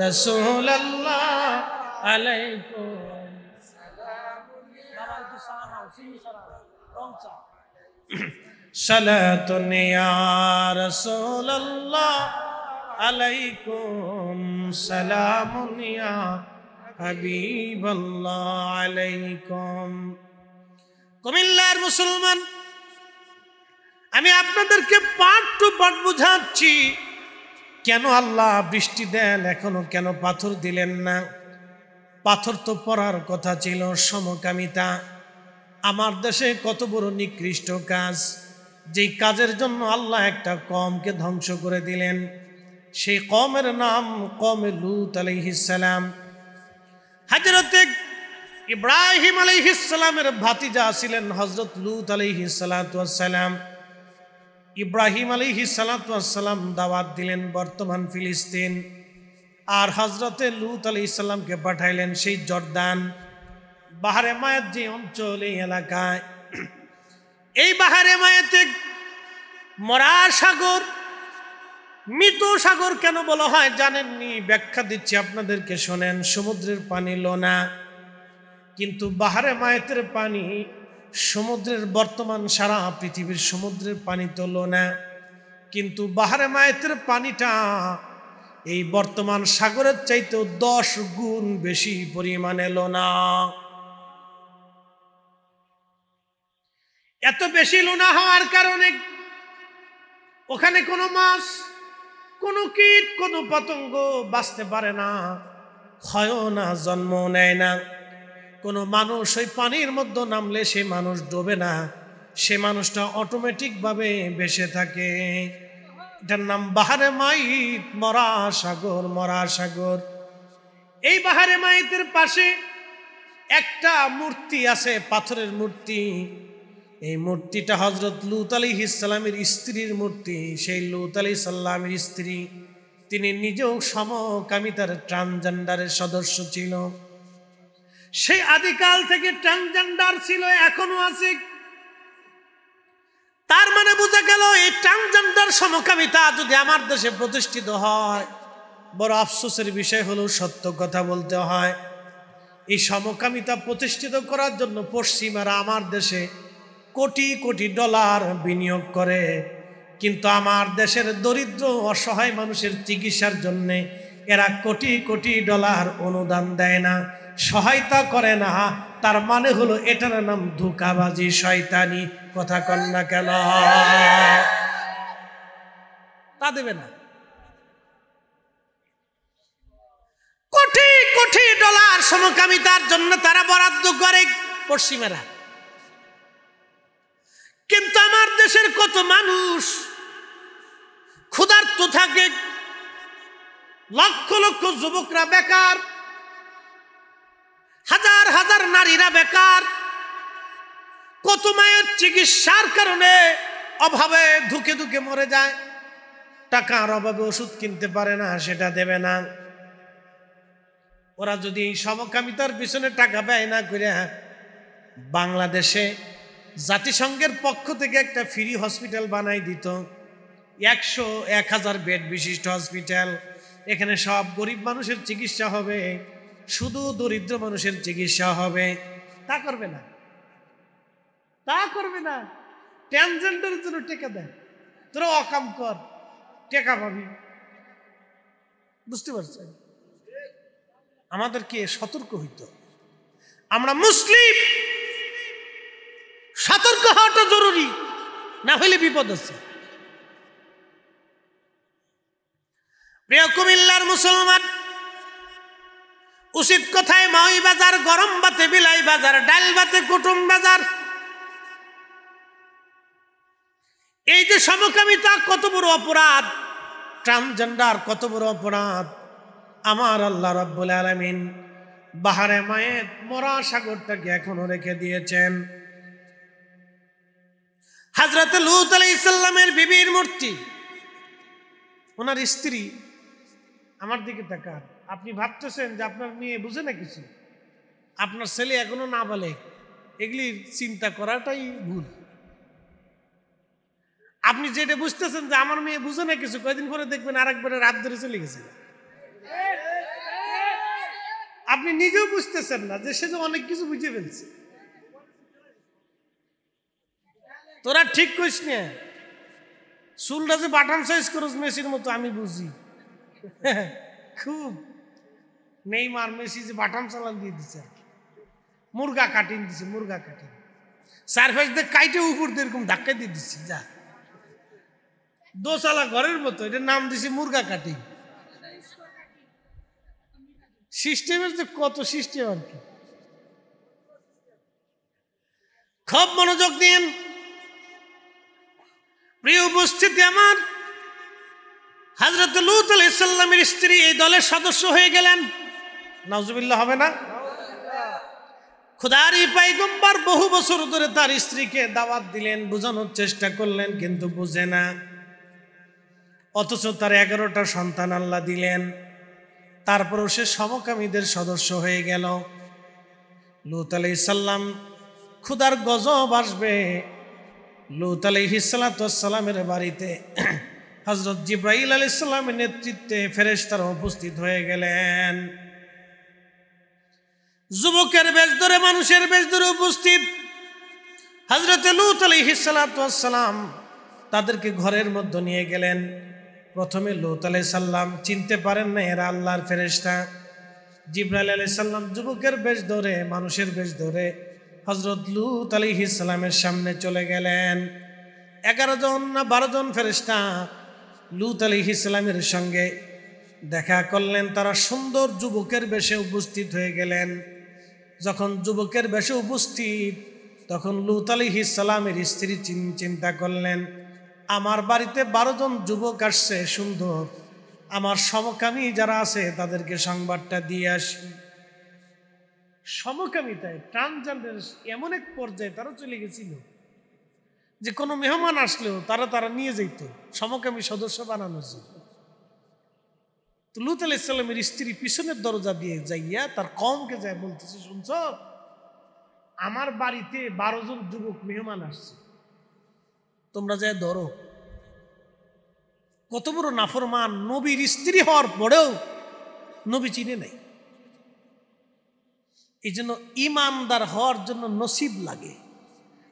রাসূলুল্লাহ আলাইকুম সালাতুন ইয়া রাসূলুল্লাহ আলাইকুম সালামুন ইয়া হাবিবাল্লাহ আলাইকুম। কুমিল্লার মুসলমান, আমি আপনাদেরকে পাঠ টু পাঠ বুঝাচ্ছি কেন আল্লাহ বৃষ্টি দেন, এখনো কেন পাথর দিলেন না। পাথর তো পড়ার কথা ছিল, সমকামিতা আমার দেশে কত বড় নিকৃষ্ট কাজ, যেই কাজের জন্য আল্লাহ একটা কওমকে ধ্বংস করে দিলেন। সেই কওমের নাম কওমে লূত আলাইহিস সালাম। হযরতে ইব্রাহিম আলাইহিস সালামের ভাতিজা ছিলেন হযরত লূত আলাইহিস সালাতু ওয়াস সালাম। ইব্রাহিম আলাইহিস সালাতু ওয়াস সালাম দাওয়াত দিলেন বর্তমান ফিলিস্তিন, আর হযরতে লূত আলাইহিস সালামকে পাঠাইলেন সেই জর্দান বাহারে মায়াত যে অঞ্চল, এই এলাকায়। এই বাহারে মায়াতে মরা সাগর, মৃত সাগর কেন বলা হয় জানেননি? ব্যাখ্যা দিচ্ছি আপনাদেরকে, শোনেন। সমুদ্রের পানি লোনা, কিন্তু বাহারে মায়াতের পানি সমুদ্রের, বর্তমান সারা পৃথিবীর সমুদ্রের পানি তো লোনা, কিন্তু বাহারে মায়াতের পানিটা এই বর্তমান সাগরের চাইতেও 10 গুণ বেশি পরিমাণে লোনা। এত বেশি লোনা হওয়ার কারণে ওখানে কোনো মাছ, কোনো কীট, কোনো পতঙ্গ বাঁচতে পারে না, ক্ষয়ও না, জন্ম নেয় না। কোনো মানুষ ওই পানির মধ্যে নামলে সে মানুষ ডোবে না, সে মানুষটা অটোমেটিকভাবে ভেসে থাকে। এটার নাম বাহারে মাইত, মরা সাগর, মরা সাগর। এই বাহারে মাইতের পাশে একটা মূর্তি আছে, পাথরের মূর্তি। এই মূর্তিটা হযরত লূত আলাইহিস সালামের স্ত্রীর মূর্তি। সেই লূত আলাইহিস সালামের স্ত্রী, তিনি নিজেও সমকামিতার ট্রান্সজেন্ডারের সদস্য ছিল। সেই আদিকাল থেকে ট্রান্সজেন্ডার ছিল, এখনো আছে। তার মানে বোঝা গেল এই ট্রান্সজেন্ডার সমকামিতা যদি আমার দেশে প্রতিষ্ঠিত হয়, বড় আফসোসের বিষয় হলো সত্য কথা বলতে হয়, এই সমকামিতা প্রতিষ্ঠিত করার জন্য পশ্চিমারা আমার দেশে কোটি কোটি ডলার বিনিয়োগ করে, কিন্তু আমার দেশের দরিদ্র অসহায় মানুষের চিকিৎসার জন্য এরা কোটি কোটি ডলার অনুদান দেয় না, সহায়তা করে না। তার মানে হলো এটার নাম ধোঁকাবাজি, শয়তানি। কথা কন না কেন? তা দেবে না। কোটি কোটি ডলার সমকামিতার জন্য তারা বরাদ্দ করে পশ্চিমেরা, কিন্তু আমার দেশের কত মানুষ ক্ষুধার্ত থাকে, লক্ষ লক্ষ যুবকরা বেকার, হাজার হাজার নারীরা বেকার, কত মায়ের চিকিৎসার কারণে অভাবে ধুকে ধুকে মরে যায়, টাকার অভাবে ওষুধ কিনতে পারে না, সেটা দেবে না। ওরা যদি এই সমকামিতার পিছনে টাকা ব্যয় না করে বাংলাদেশে জাতিসংঘের পক্ষ থেকে একটা ফ্রি হসপিটাল বানাই দিত, 100-1000 বেড বিশিষ্ট হসপিটাল, এখানে সব গরিব মানুষের চিকিৎসা হবে, শুধু দরিদ্র মানুষের চিকিৎসা হবে, তা করবে না, তা করবে না। ট্রান্সজেন্ডারের জন্য টেকা দেয়, তোরা অকাম কর, টেকা পাবি। বুঝতে পারছেন? আমাদেরকে সতর্ক হইতে হবে। আমরা মুসলিম, সতর্ক হওয়াটা জরুরি, না হলে বিপদ আছে। প্রিয় কুমিল্লার মুসলমান, উচিত কথায় মাই বাজার, গরম ভাতে বিলাই বাজার, ডাল ভাতে কুটুম বাজার। এই যে সমকামিতা কত বড় অপরাধ, ট্রান্সজেন্ডার কত বড় অপরাধ। আমার আল্লাহ রাব্বুল আলামিন বাহারে মায়ের মরা সাগরটাকে এখনো রেখে দিয়েছেন। হযরত লূত আলাইহিস সালামের বিবির মূর্তি, ওনার স্ত্রী। আমার দিকে তাকান, আপনি ভাবতেছেন যে আপনার মেয়ে বুঝে না কিছু, আপনার ছেলে এখনো না বলে, এগুলি চিন্তা করাটাই ভুল। আপনি যেটা বুঝতেছেন যে আমার মেয়ে বুঝে না কিছু, কয়দিন পরে দেখবেন আরেকবারের রাত ধরে চলে গেছে। আপনি নিজেও বুঝতেছেন না যে সে যে অনেক কিছু বুঝে ফেলছে। তোরা ঠিক কইস না, চুলটা যে বাটাম সাইজ করস মেসির মতো, আমি বুঝি খুব। নেইমার মেসি যে বাটাম চালান দিয়ে দিচ্ছে, মুরগা কাটিং দিছে, মুরগা কাটিং সারফেস দিয়ে কাইটে উপর দিয়ে এরকম ধাক্কা দিয়ে দিচ্ছি, যা দোসালা ঘরের মতো, এটার নাম দিছি মুরগা কাটিং। সিস্টেমের যে কত সিস্টেম আর কি। খুব মনোযোগ দিন প্রিয় উপস্থিতি আমার। হযরত লূত আলাইহিস সালামের স্ত্রী এই দলের সদস্য হয়ে গেলেন। নাউজুবিল্লাহ হবে না? খোদারই পয়গম্বর বহু বছর ধরে তার স্ত্রীকে দাওয়াত দিলেন, বোঝানোর চেষ্টা করলেন, কিন্তু বুঝে না। অথচ তার 11টা সন্তান আল্লাহ দিলেন, তারপরও সে সমকামীদের সদস্য হয়ে গেল। লূত আলাইহিস সালাম খোদার গজব আসবে। লূত আলাইহিস সালামের বাড়িতে হযরত জিবরাইল আলাইহিস সালামের নেতৃত্বে ফেরেশতারা উপস্থিত হয়ে গেলেন। যুবকের বেশ ধরে, মানুষের বেশ ধরে উপস্থিত। হযরত লূত আলাইহিস সালাম তাদেরকে ঘরের মধ্যে নিয়ে গেলেন। প্রথমে লূত আলাইহিস সালাম চিনতে পারেন না এরা আল্লাহর ফেরেশতা। জিবরাইল আলাইহিস সালাম যুবকের বেশ ধরে, মানুষের বেশ ধরে হযরত লূত আলাইহিস সালামের সামনে চলে গেলেন। 11 জন না 12 জন ফেরেশতা লূত আলাইহিস সালামের সঙ্গে দেখা করলেন। তারা সুন্দর যুবকের বেশে উপস্থিত হয়ে গেলেন। যখন যুবকের বেশে উপস্থিত, তখন লূত আলাইহিস সালামের স্ত্রী চিন্তা করলেন, আমার বাড়িতে 12 জন যুবক আসছে সুন্দর, আমার সমকামী যারা আছে তাদেরকে সংবাদটা দিয়ে আসি। সমকামিতায় ট্রান্সজেন্ডার এমন এক পর্যায়ে তারা চলে গেছিল যে কোনো মেহমান আসলেও তারা নিয়ে যেত, সমকামী সদস্য বানানো ছিল। তো লূত আলাইহিস সালামের স্ত্রী পিছনের দরজা দিয়ে যাইয়া তার কওমকে যায় বলতেছে, শুনছ, আমার বাড়িতে 12 জন যুবক মেহমান আসছে, তোমরা যায় ধরো। কত বড় নাফরমান! নবীর স্ত্রী হওয়ার পরেও নবী চিনে নাই। এই জন্য ইমানদার হওয়ার জন্য নসিব লাগে,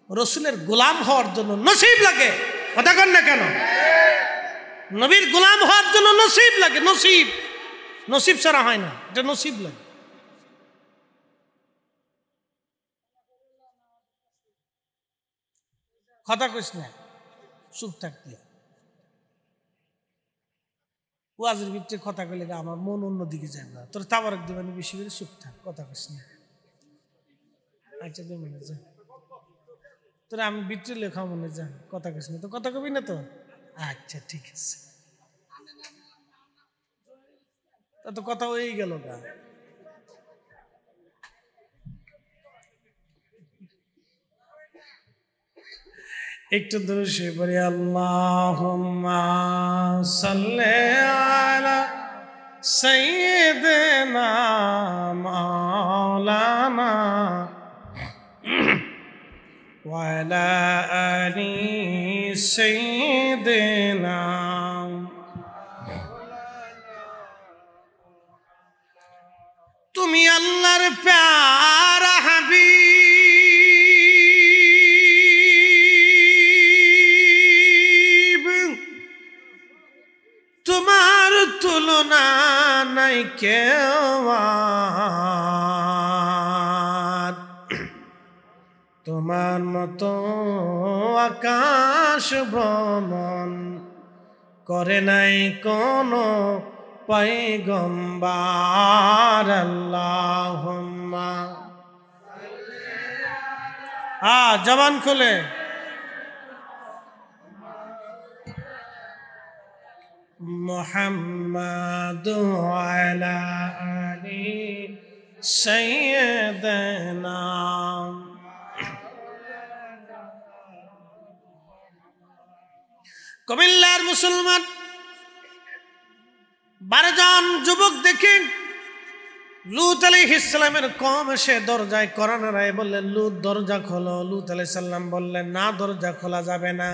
রসুলের গোলাম হওয়ার জন্য নসিব লাগে। কথা কন না কেন? নবীর গোলাম হওয়ার জন্য নসিব লাগে। নসিব, নসিব ছাড়া হয় না, এটা নসিব লাগে। কথা কইস না, চুপ থাকতে। ওয়াজের ভিতরে কথা কইলে আমার মন অন্যদিকে যায় না। তোর তাবারক দিবানি বেশি করে, চুপ থাক, কথা কইস না। আচ্ছা দে মনে যা, তোরা আমি ভিতরে লেখা মনে যা, কথা কইস না তো, কথা কবি না তো? আচ্ছা ঠিক আছে, তা তো কথা হয়েই গেল গা। একটু দূরে শুয়ে পড়ি। আল্লাহুম্মা সাল্লি আলা সাইয়্যিদিনা মাওলানা ওয়া আলা আলি সাইয়্যিদিনা। তুমি আল্লাহর প্যারা হাবিব, তোমার তুলনা নাই কেউ। তোমার মতো আকাশ ভ্রমণ করে নাই কোনো পয়গম্বর। আল্লাহুম্মা জবান খুলে মুহাম্মাদু আলা আলি সাইয়্যিদানা। কুমিল্লার মুসলমান 12 জন যুবক দেখে লূত আলাইহিস সালামের কওম এসে দরজায় কড়া নাড়ায় বললেন, লূত দরজা খোলো। লূত আলাইহিস সালাম বললেন, না, দরজা খোলা যাবে না।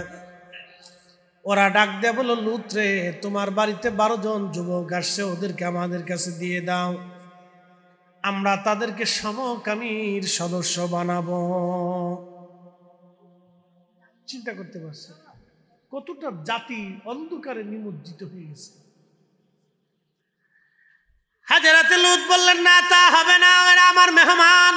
ওরা ডাক দিয়ে বলল, লূত রে, তোমার বাড়িতে 12 জন যুবক আসছে, ওদেরকে আমাদের কাছে দিয়ে দাও, আমরা তাদেরকে সমকামীর সদস্য বানাবো। চিন্তা করতে পারছে কতটা জাতি অন্ধকারে নিমজ্জিত হয়ে গেছে। হাজরাতে লূত বললেন, না, তা হবে না, এরা আমার মেহমান।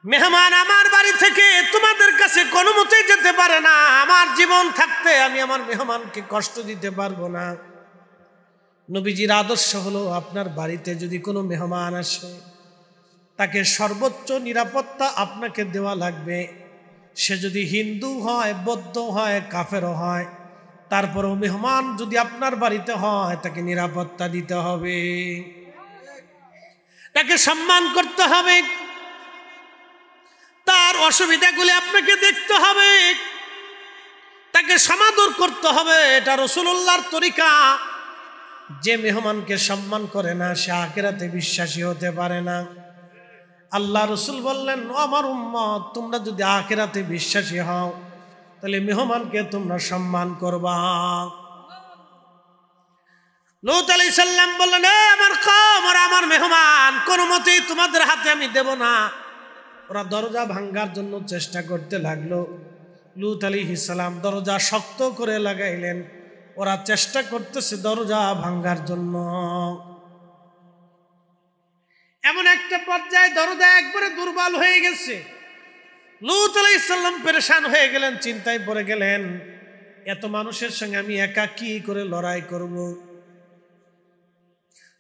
মেহমান আমার বাড়ি থেকে তোমাদের কাছে কোনো মতেই যেতে পারে না। আমার জীবন থাকতে আমি আমার মেহমানকে কষ্ট দিতে পারবো না। নবীজির আদর্শ হলো, আপনার বাড়িতে যদি কোনো মেহমান আসে তাকে সর্বোচ্চ নিরাপত্তা আপনাকে দেওয়া লাগবে। সে যদি হিন্দু হয়, বৌদ্ধ হয়, কাফেরও হয়, তারপরেও মেহমান যদি আপনার বাড়িতে হয় তাকে নিরাপত্তা দিতে হবে, তাকে সম্মান করতে হবে, তার অসুবিধাগুলি আপনাকে দেখতে হবে, তাকে সমাদর করতে হবে। এটা রাসূলুল্লাহর তরিকা। যে মেহমানকে সম্মান করে না সে আখিরাতে বিশ্বাসী হতে পারে না। আল্লাহ রাসূল বললেন, ও আমার উম্মত, তোমরা যদি আখিরাতে বিশ্বাসী হও তাহলে মেহমানকে তোমরা সম্মান করবা। লূত আলাইহিস সালাম বললেন, আমার কওম, ওরা আমার মেহমান, কোনো মতেই তোমাদের হাতে আমি দেব না। ওরা দরজা ভাঙার জন্য চেষ্টা করতে লাগলো। লূত আলাইহিস সালাম দরজা শক্ত করে লাগাইলেন। ওরা চেষ্টা করতেছে দরজা ভাঙার জন্য। এমন একটা পর্যায়ে দরজা একবারে দুর্বল হয়ে গেছে। লূত আলাইহিস সালাম পেরেশান হয়ে গেলেন, চিন্তায় পড়ে গেলেন, এত মানুষের সঙ্গে আমি একা কি করে লড়াই করব।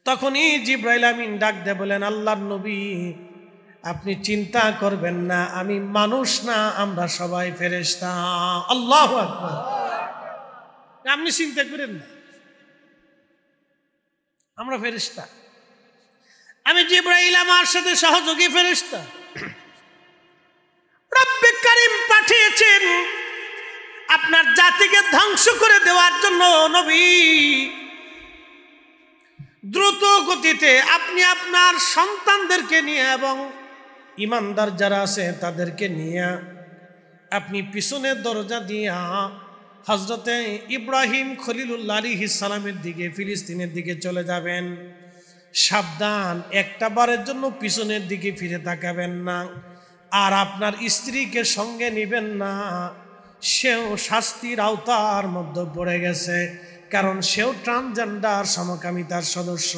তখনই জিবরাইল আমিন ডাক দিয়ে বলেন, আল্লাহর নবী, আপনি চিন্তা করবেন না, আমি মানুষ না, আমরা সবাই ফেরেশতা। আল্লাহু আকবার। আপনি চিন্তা করেন না, আমরা ফেরেশতা। আমি জিবরাইল আমার সাথে সহযোগী ফেরেশতা। রব্বে কারীম পাঠিয়েছেন আপনার জাতিকে ধ্বংস করে দেওয়ার জন্য। নবী, দ্রুত গতিতে আপনি আপনার সন্তানদেরকে নিয়ে এবং ইমানদার যারা আছে তাদেরকে নিয়ে আপনি পিছনের দরজা দিয়া হযরতে ইব্রাহিম খলিলুল্লাহ আলাইহিস সালামের দিকে, ফিলিস্তিনের দিকে চলে যাবেন। সাবধান, একটা বারের জন্য পিছনের দিকে ফিরে তাকাবেন না। আর আপনার স্ত্রীকে সঙ্গে নেবেন না, সেও শাস্তির আওতার মধ্যে পড়ে গেছে, কারণ সেও ট্রান্সজেন্ডার সমকামিতার সদস্য।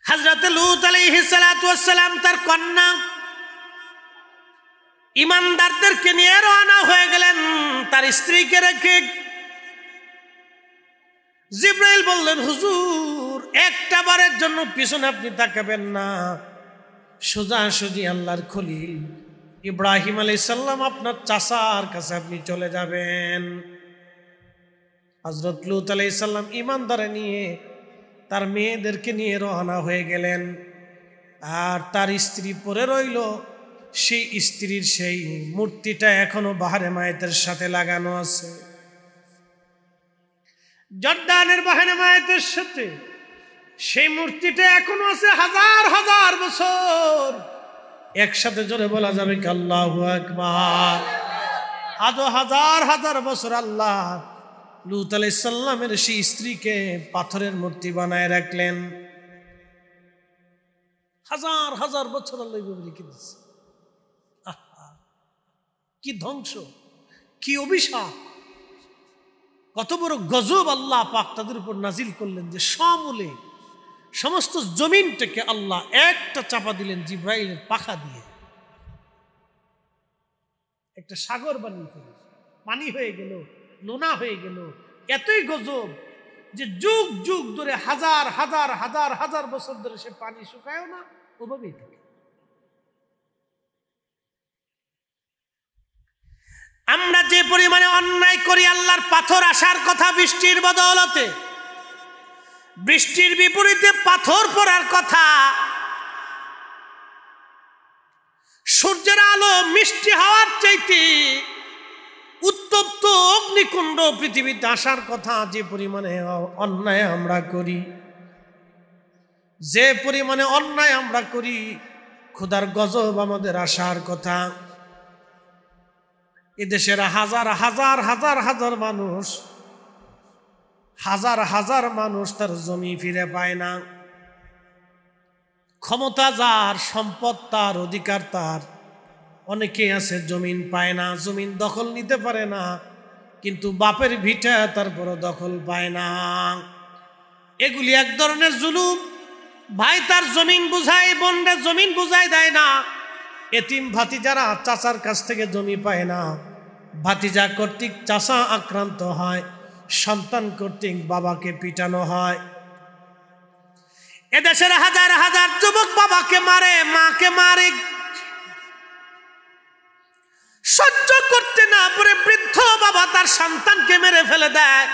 হযরত লূত আলাইহিস সালাতু ওয়াস সালাম তার কন্যা ইমানদারদেরকে নিয়ে রওনা হয়ে গেলেন তার স্ত্রীকে রেখে। জিবরাইল বললেন, হুজুর, একটা বারের জন্য পিছনে আপনি তাকাবেন না, সোজাসুজি আল্লাহর খলিল ইব্রাহিম আলাইহিস সালাম আপনার চাচার কাছে আপনি চলে যাবেন। হযরত লূত আলাইহিস সালাম ইমানদারে নিয়ে তার মেয়েদেরকে নিয়ে রওনা হয়ে গেলেন। আর তার স্ত্রী পরে রইল। সেই স্ত্রীর সেই মূর্তিটা এখনো বাহারে মায়েতের সাথে লাগানো আছে। জর্দানের বাহারে মায়েতের সাথে সেই মূর্তিটা এখনো আছে হাজার হাজার বছর। একসাথে জোরে বলা যাবে কি আল্লাহু আকবার। আজও হাজার হাজার বছর আল্লাহ লূত আলাইহিস সালামের সেই স্ত্রীকে পাথরের মূর্তি বানায় রাখলেন। হাজার হাজার বছর আল্লাহ রেখে দিচ্ছে। কি ধ্বংস, কি অভিশাপ, কত বড় গজব আল্লাহ পাক তাদের উপর নাজিল করলেন যে সমূলে সমস্ত জমিনটাকে আল্লাহ একটা চাপা দিলেন জিব্রাইলের পাখা দিয়ে, একটা সাগর বানিয়ে ফেলেন, পানি হয়ে গেল, লোনা হয়ে গেল। এতই গজব যে যুগ যুগ ধরে হাজার হাজার হাজার হাজার বছর ধরে সে পানি শুকায়ও না, ওভাবেই থাকে। আমরা যে পরিমাণে অন্যায় করি, আল্লাহর পাথর আসার কথা বৃষ্টির বদৌলতে, বৃষ্টির বিপরীতে পাথর পড়ার কথা, সূর্যের আলো মিষ্টি হওয়ার চাইতে উত্তপ্ত অগ্নিকুণ্ড পৃথিবীতে আসার কথা। যে পরিমাণে অন্যায় আমরা করি, যে পরিমাণে অন্যায় আমরা করি, খোদার গজব আমাদের আসার কথা। এদেশের হাজার হাজার হাজার হাজার মানুষ, হাজার হাজার মানুষ তার জমি ফিরে পায় না। ক্ষমতা যার, সম্পদ তার, অধিকার তার, অনেকে আছে জমিন পায় না, জমিন দখল নিতে পারে না, কিন্তু বাপের ভিটা তারপরও দখল পায় না। এগুলি এক ধরনের জুলুম। ভাই তার জমিন বুঝায়, বোনরা জমিন বুঝায় দেয় না। এতিম ভাতিজারা চাচার কাছ থেকে জমি পায় না, ভাতিজা কর্তৃক চাচা আক্রান্ত হয়, সন্তান কর্তৃক বাবাকে পিটানো হয়। এদেশের হাজার হাজার যুবক বাবাকে মারে, মাকে মারে, সহ্য করতে না পারে বৃদ্ধ বাবা তার সন্তানকে মেরে ফেলে দেয়।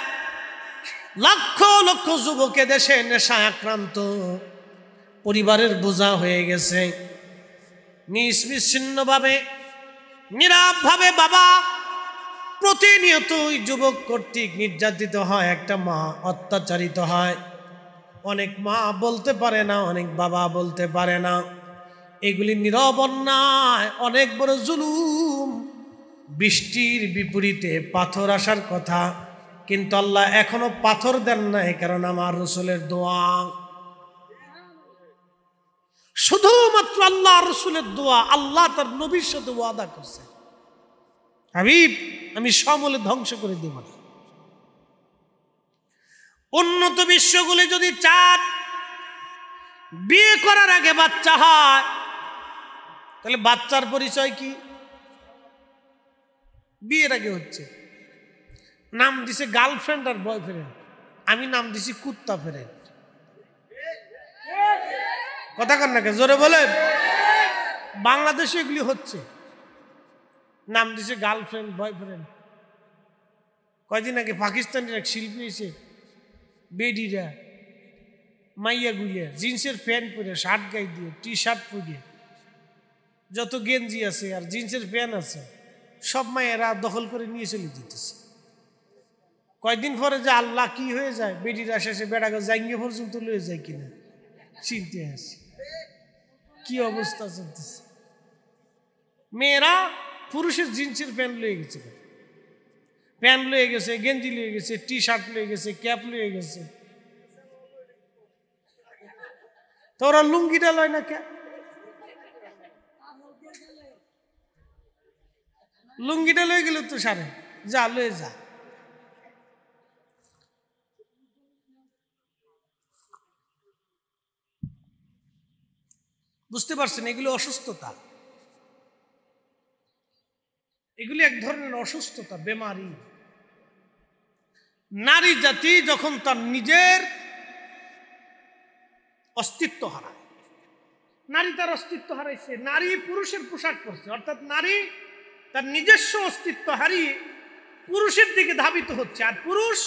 লক্ষ লক্ষ যুবক দেশে নেশায় আক্রান্ত, পরিবারের বোঝা হয়ে গেছে। নিশ্চিন্নভাবে নীরবভাবে বাবা প্রতিনিয়ত যুবক কর্তৃক নির্যাতিত হয়, একটা মা অত্যাচারিত হয়। অনেক মা বলতে পারে না, অনেক বাবা বলতে পারে না। এগুলি নীরব অন্যায়, অনেক বড় জুলুম। বৃষ্টির বিপরীতে পাথর আসার কথা, কিন্তু আল্লাহ এখনো পাথর দেন নাই, কারণ আমার রাসূলের দোয়া। শুধুমাত্র আল্লাহ রাসূলের দোয়া। আল্লাহ তার নবীর সাথে ওয়াদা করছে, হাবিব আমি সমূলে ধ্বংস করে দেব না। উন্নত বিশ্বগুলি যদি চান বিয়ে করার আগে বাচ্চা হয়, তাহলে বাচ্চার পরিচয় কি? বিয়ের আগে হচ্ছে। নাম দিছে গার্লফ্রেন্ড আর বয়ফ্রেন্ড, আমি নাম দিছি কুত্তা ফ্রেন্ড। কথা কন না, জোরে বলেন। বাংলাদেশে এগুলি হচ্ছে, নাম দিছে গার্লফ্রেন্ড বয়ফ্রেন্ড। কয়দিন আগে পাকিস্তানের এক শিল্পী এসে বেডিরা মাইয়া গুলিয়া জিন্সের প্যান্ট পরে, শার্ট গায়ে দিয়ে, টি শার্ট পরে, যত গেঞ্জি আছে আর জিন্সের প্যান্ট আছে সব মায়েরা দখল করে নিয়ে চলে যেতেছে। কয়দিন পরে যে আল্লাহ কি হয়ে যায়, বেডিরা শেষে বেড়াকে জাঙ্গিয়ে পর্যন্ত লয়ে যায় কিনা চিনতে আসে। কি অবস্থা চলতেছে। মেয়েরা পুরুষের জিন্সের প্যান্ট লয়ে গেছে, প্যান্ট লয়ে গেছে, গেঞ্জি লয়ে গেছে, টি শার্ট লয়ে গেছে, ক্যাপ লয়ে গেছে। তো ওরা লুঙ্গিটা লয় না কে? লুঙ্গিটা লয়ে গেল তো সারে, যা লয়ে যা। বুঝতে পারছেন? এগুলো অসুস্থতা, এগুলি এক ধরনের অসুস্থতা, বেমারি। নারী জাতি যখন তার নিজের অস্তিত্ব হারায়, নারী তার অস্তিত্ব হারাইছে, নারী পুরুষের পোশাক পরছে, অর্থাৎ নারী তার নিজস্ব অস্তিত্ব হারিয়ে পুরুষের দিকে ধাবিত হচ্ছে, আর পুরুষ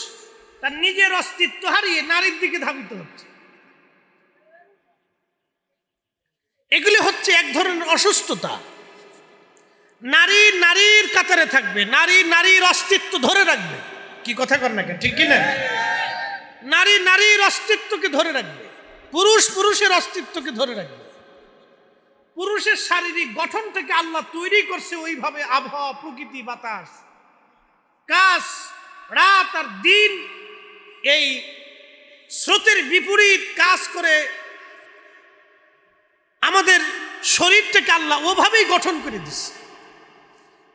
তার নিজের অস্তিত্ব হারিয়ে নারীর দিকে ধাবিত হচ্ছে। এগুলি হচ্ছে এক ধরনের অসুস্থতা। নারী নারীর কাতারে থাকবে, নারী নারীর অস্তিত্ব ধরে রাখবে। কি কথা কর না, ঠিক কিনা? নারী নারীর অস্তিত্বকে ধরে রাখবে, পুরুষ পুরুষের অস্তিত্বকে ধরে রাখবে। পুরুষের শারীরিক গঠন থেকে আল্লাহ তৈরি করছে ওইভাবে, আবহাওয়া, প্রকৃতি, বাতাস, কাজ, রাত আর দিন, এই স্রোতের বিপরীত কাজ করে আমাদের শরীরটাকে আল্লাহ ওভাবেই গঠন করে দিচ্ছে।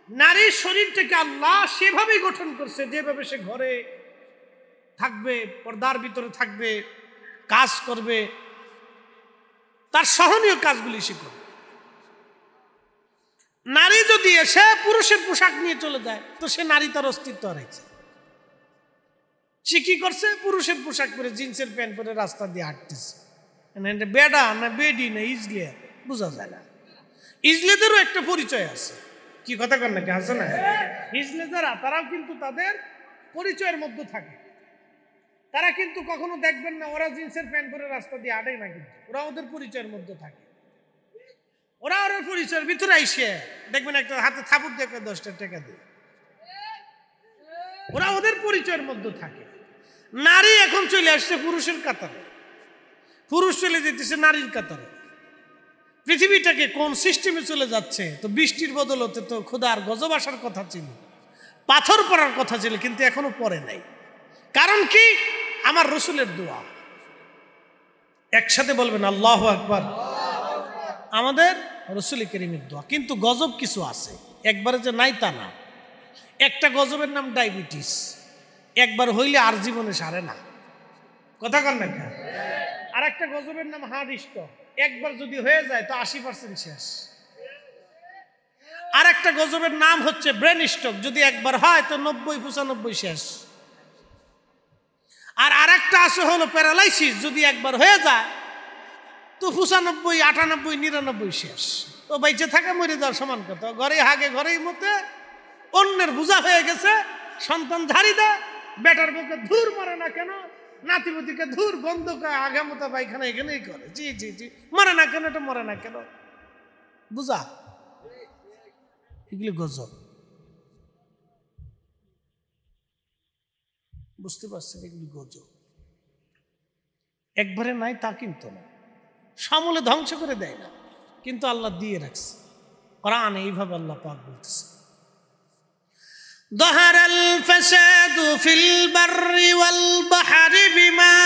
নারীর শরীরটাকে আল্লাহ সেভাবেই গঠন করছে, যেভাবে সে ঘরে থাকবে, পর্দার ভিতরে থাকবে, কাজ করবে, তার সহনীয় কাজগুলি শিখুন। নারী যদি এসে পুরুষের পোশাক নিয়ে চলে যায় তো সে নারী তার অস্তিত্ব হারাইছে। সে কি করছে? পুরুষের পোশাক পরে, জিন্সের প্যান্ট পরে রাস্তা দিয়ে হাঁটতেছে। বেডা না বেডি না ইজলিয়া বোঝা যায় না। ইজলেদেরও একটা পরিচয় আছে, কি কথা কর নাকি আছে না? ইজলে যারা, তারাও কিন্তু তাদের পরিচয়ের মধ্যে থাকে। তারা কিন্তু কখনো দেখবেন না ওরা জিন্সের প্যান্ট পরে রাস্তা দিয়ে হাঁটে না, কিন্তু ওরা ওদের পরিচয়ের মধ্যে থাকে। ওরা ওর পরিচয়ের ভিতরে আইসে দেখবেন একটা হাতে থাপুর দেখে 10টা টাকা দিয়ে, ওরা ওদের পরিচয়ের মধ্যে থাকে। নারী এখন চলে আসছে পুরুষের কাতারে, পুরুষ চলে যেতেছে নারীর কাতারে। পৃথিবীটাকে কোন সিস্টেমে চলে যাচ্ছে? তো বৃষ্টির বদলতে তো খোদার গজব আসার কথা ছিল, পাথর পড়ার কথা ছিল, কিন্তু এখনো পড়ে নাই। কারণ কি? আমার রসুলের দোয়া। একসাথে বলবেন আল্লাহু আকবার। আমাদের রসুল করিমের দোয়া। কিন্তু গজব কিছু আছে, একবারে যে নাই তা না। একটা গজবের নাম ডায়াবেটিস, একবার হইলে আর জীবনে সারে না, কথা কর না। আর একটা গজবের নাম হার্ট স্ট্রোক, একবার যদি হয়ে যায় তো 80% শেষ। আর একটা গজবের নাম হচ্ছে ব্রেন স্ট্রোক, যদি একবার হয় তো 90-95 শেষ। আর আরেকটা আছে হলো প্যারালাইসিস, যদি একবার হয়ে যায় তো 95-98-99 শেষ। তো বেঁচে থাকা মরে যাওয়ার সমান কথা। ঘরে হাগে ঘরেই মতে, অন্যের বোঝা হয়ে গেছে, সন্তান ঝাড়ি দেয়, বেটার বুকে ধুর মারে না কেন, নাতিপতিকে ধুর গন্ধ আগামতা পায়খানা এখানেই করে, জি জি জি মরে না কেন, এটা মরে না কেন, বুঝা? এগুলি গজব, বুঝতে পারছেন? এগুলি গজব। একবারে নাই তা কিন্তু না, সমূলে ধ্বংস করে দেয় না, কিন্তু আল্লাহ দিয়ে রাখছে। কোরআনে এইভাবে আল্লাহ পাক বলতেছে, ظهر الفساد في البر والبحر بما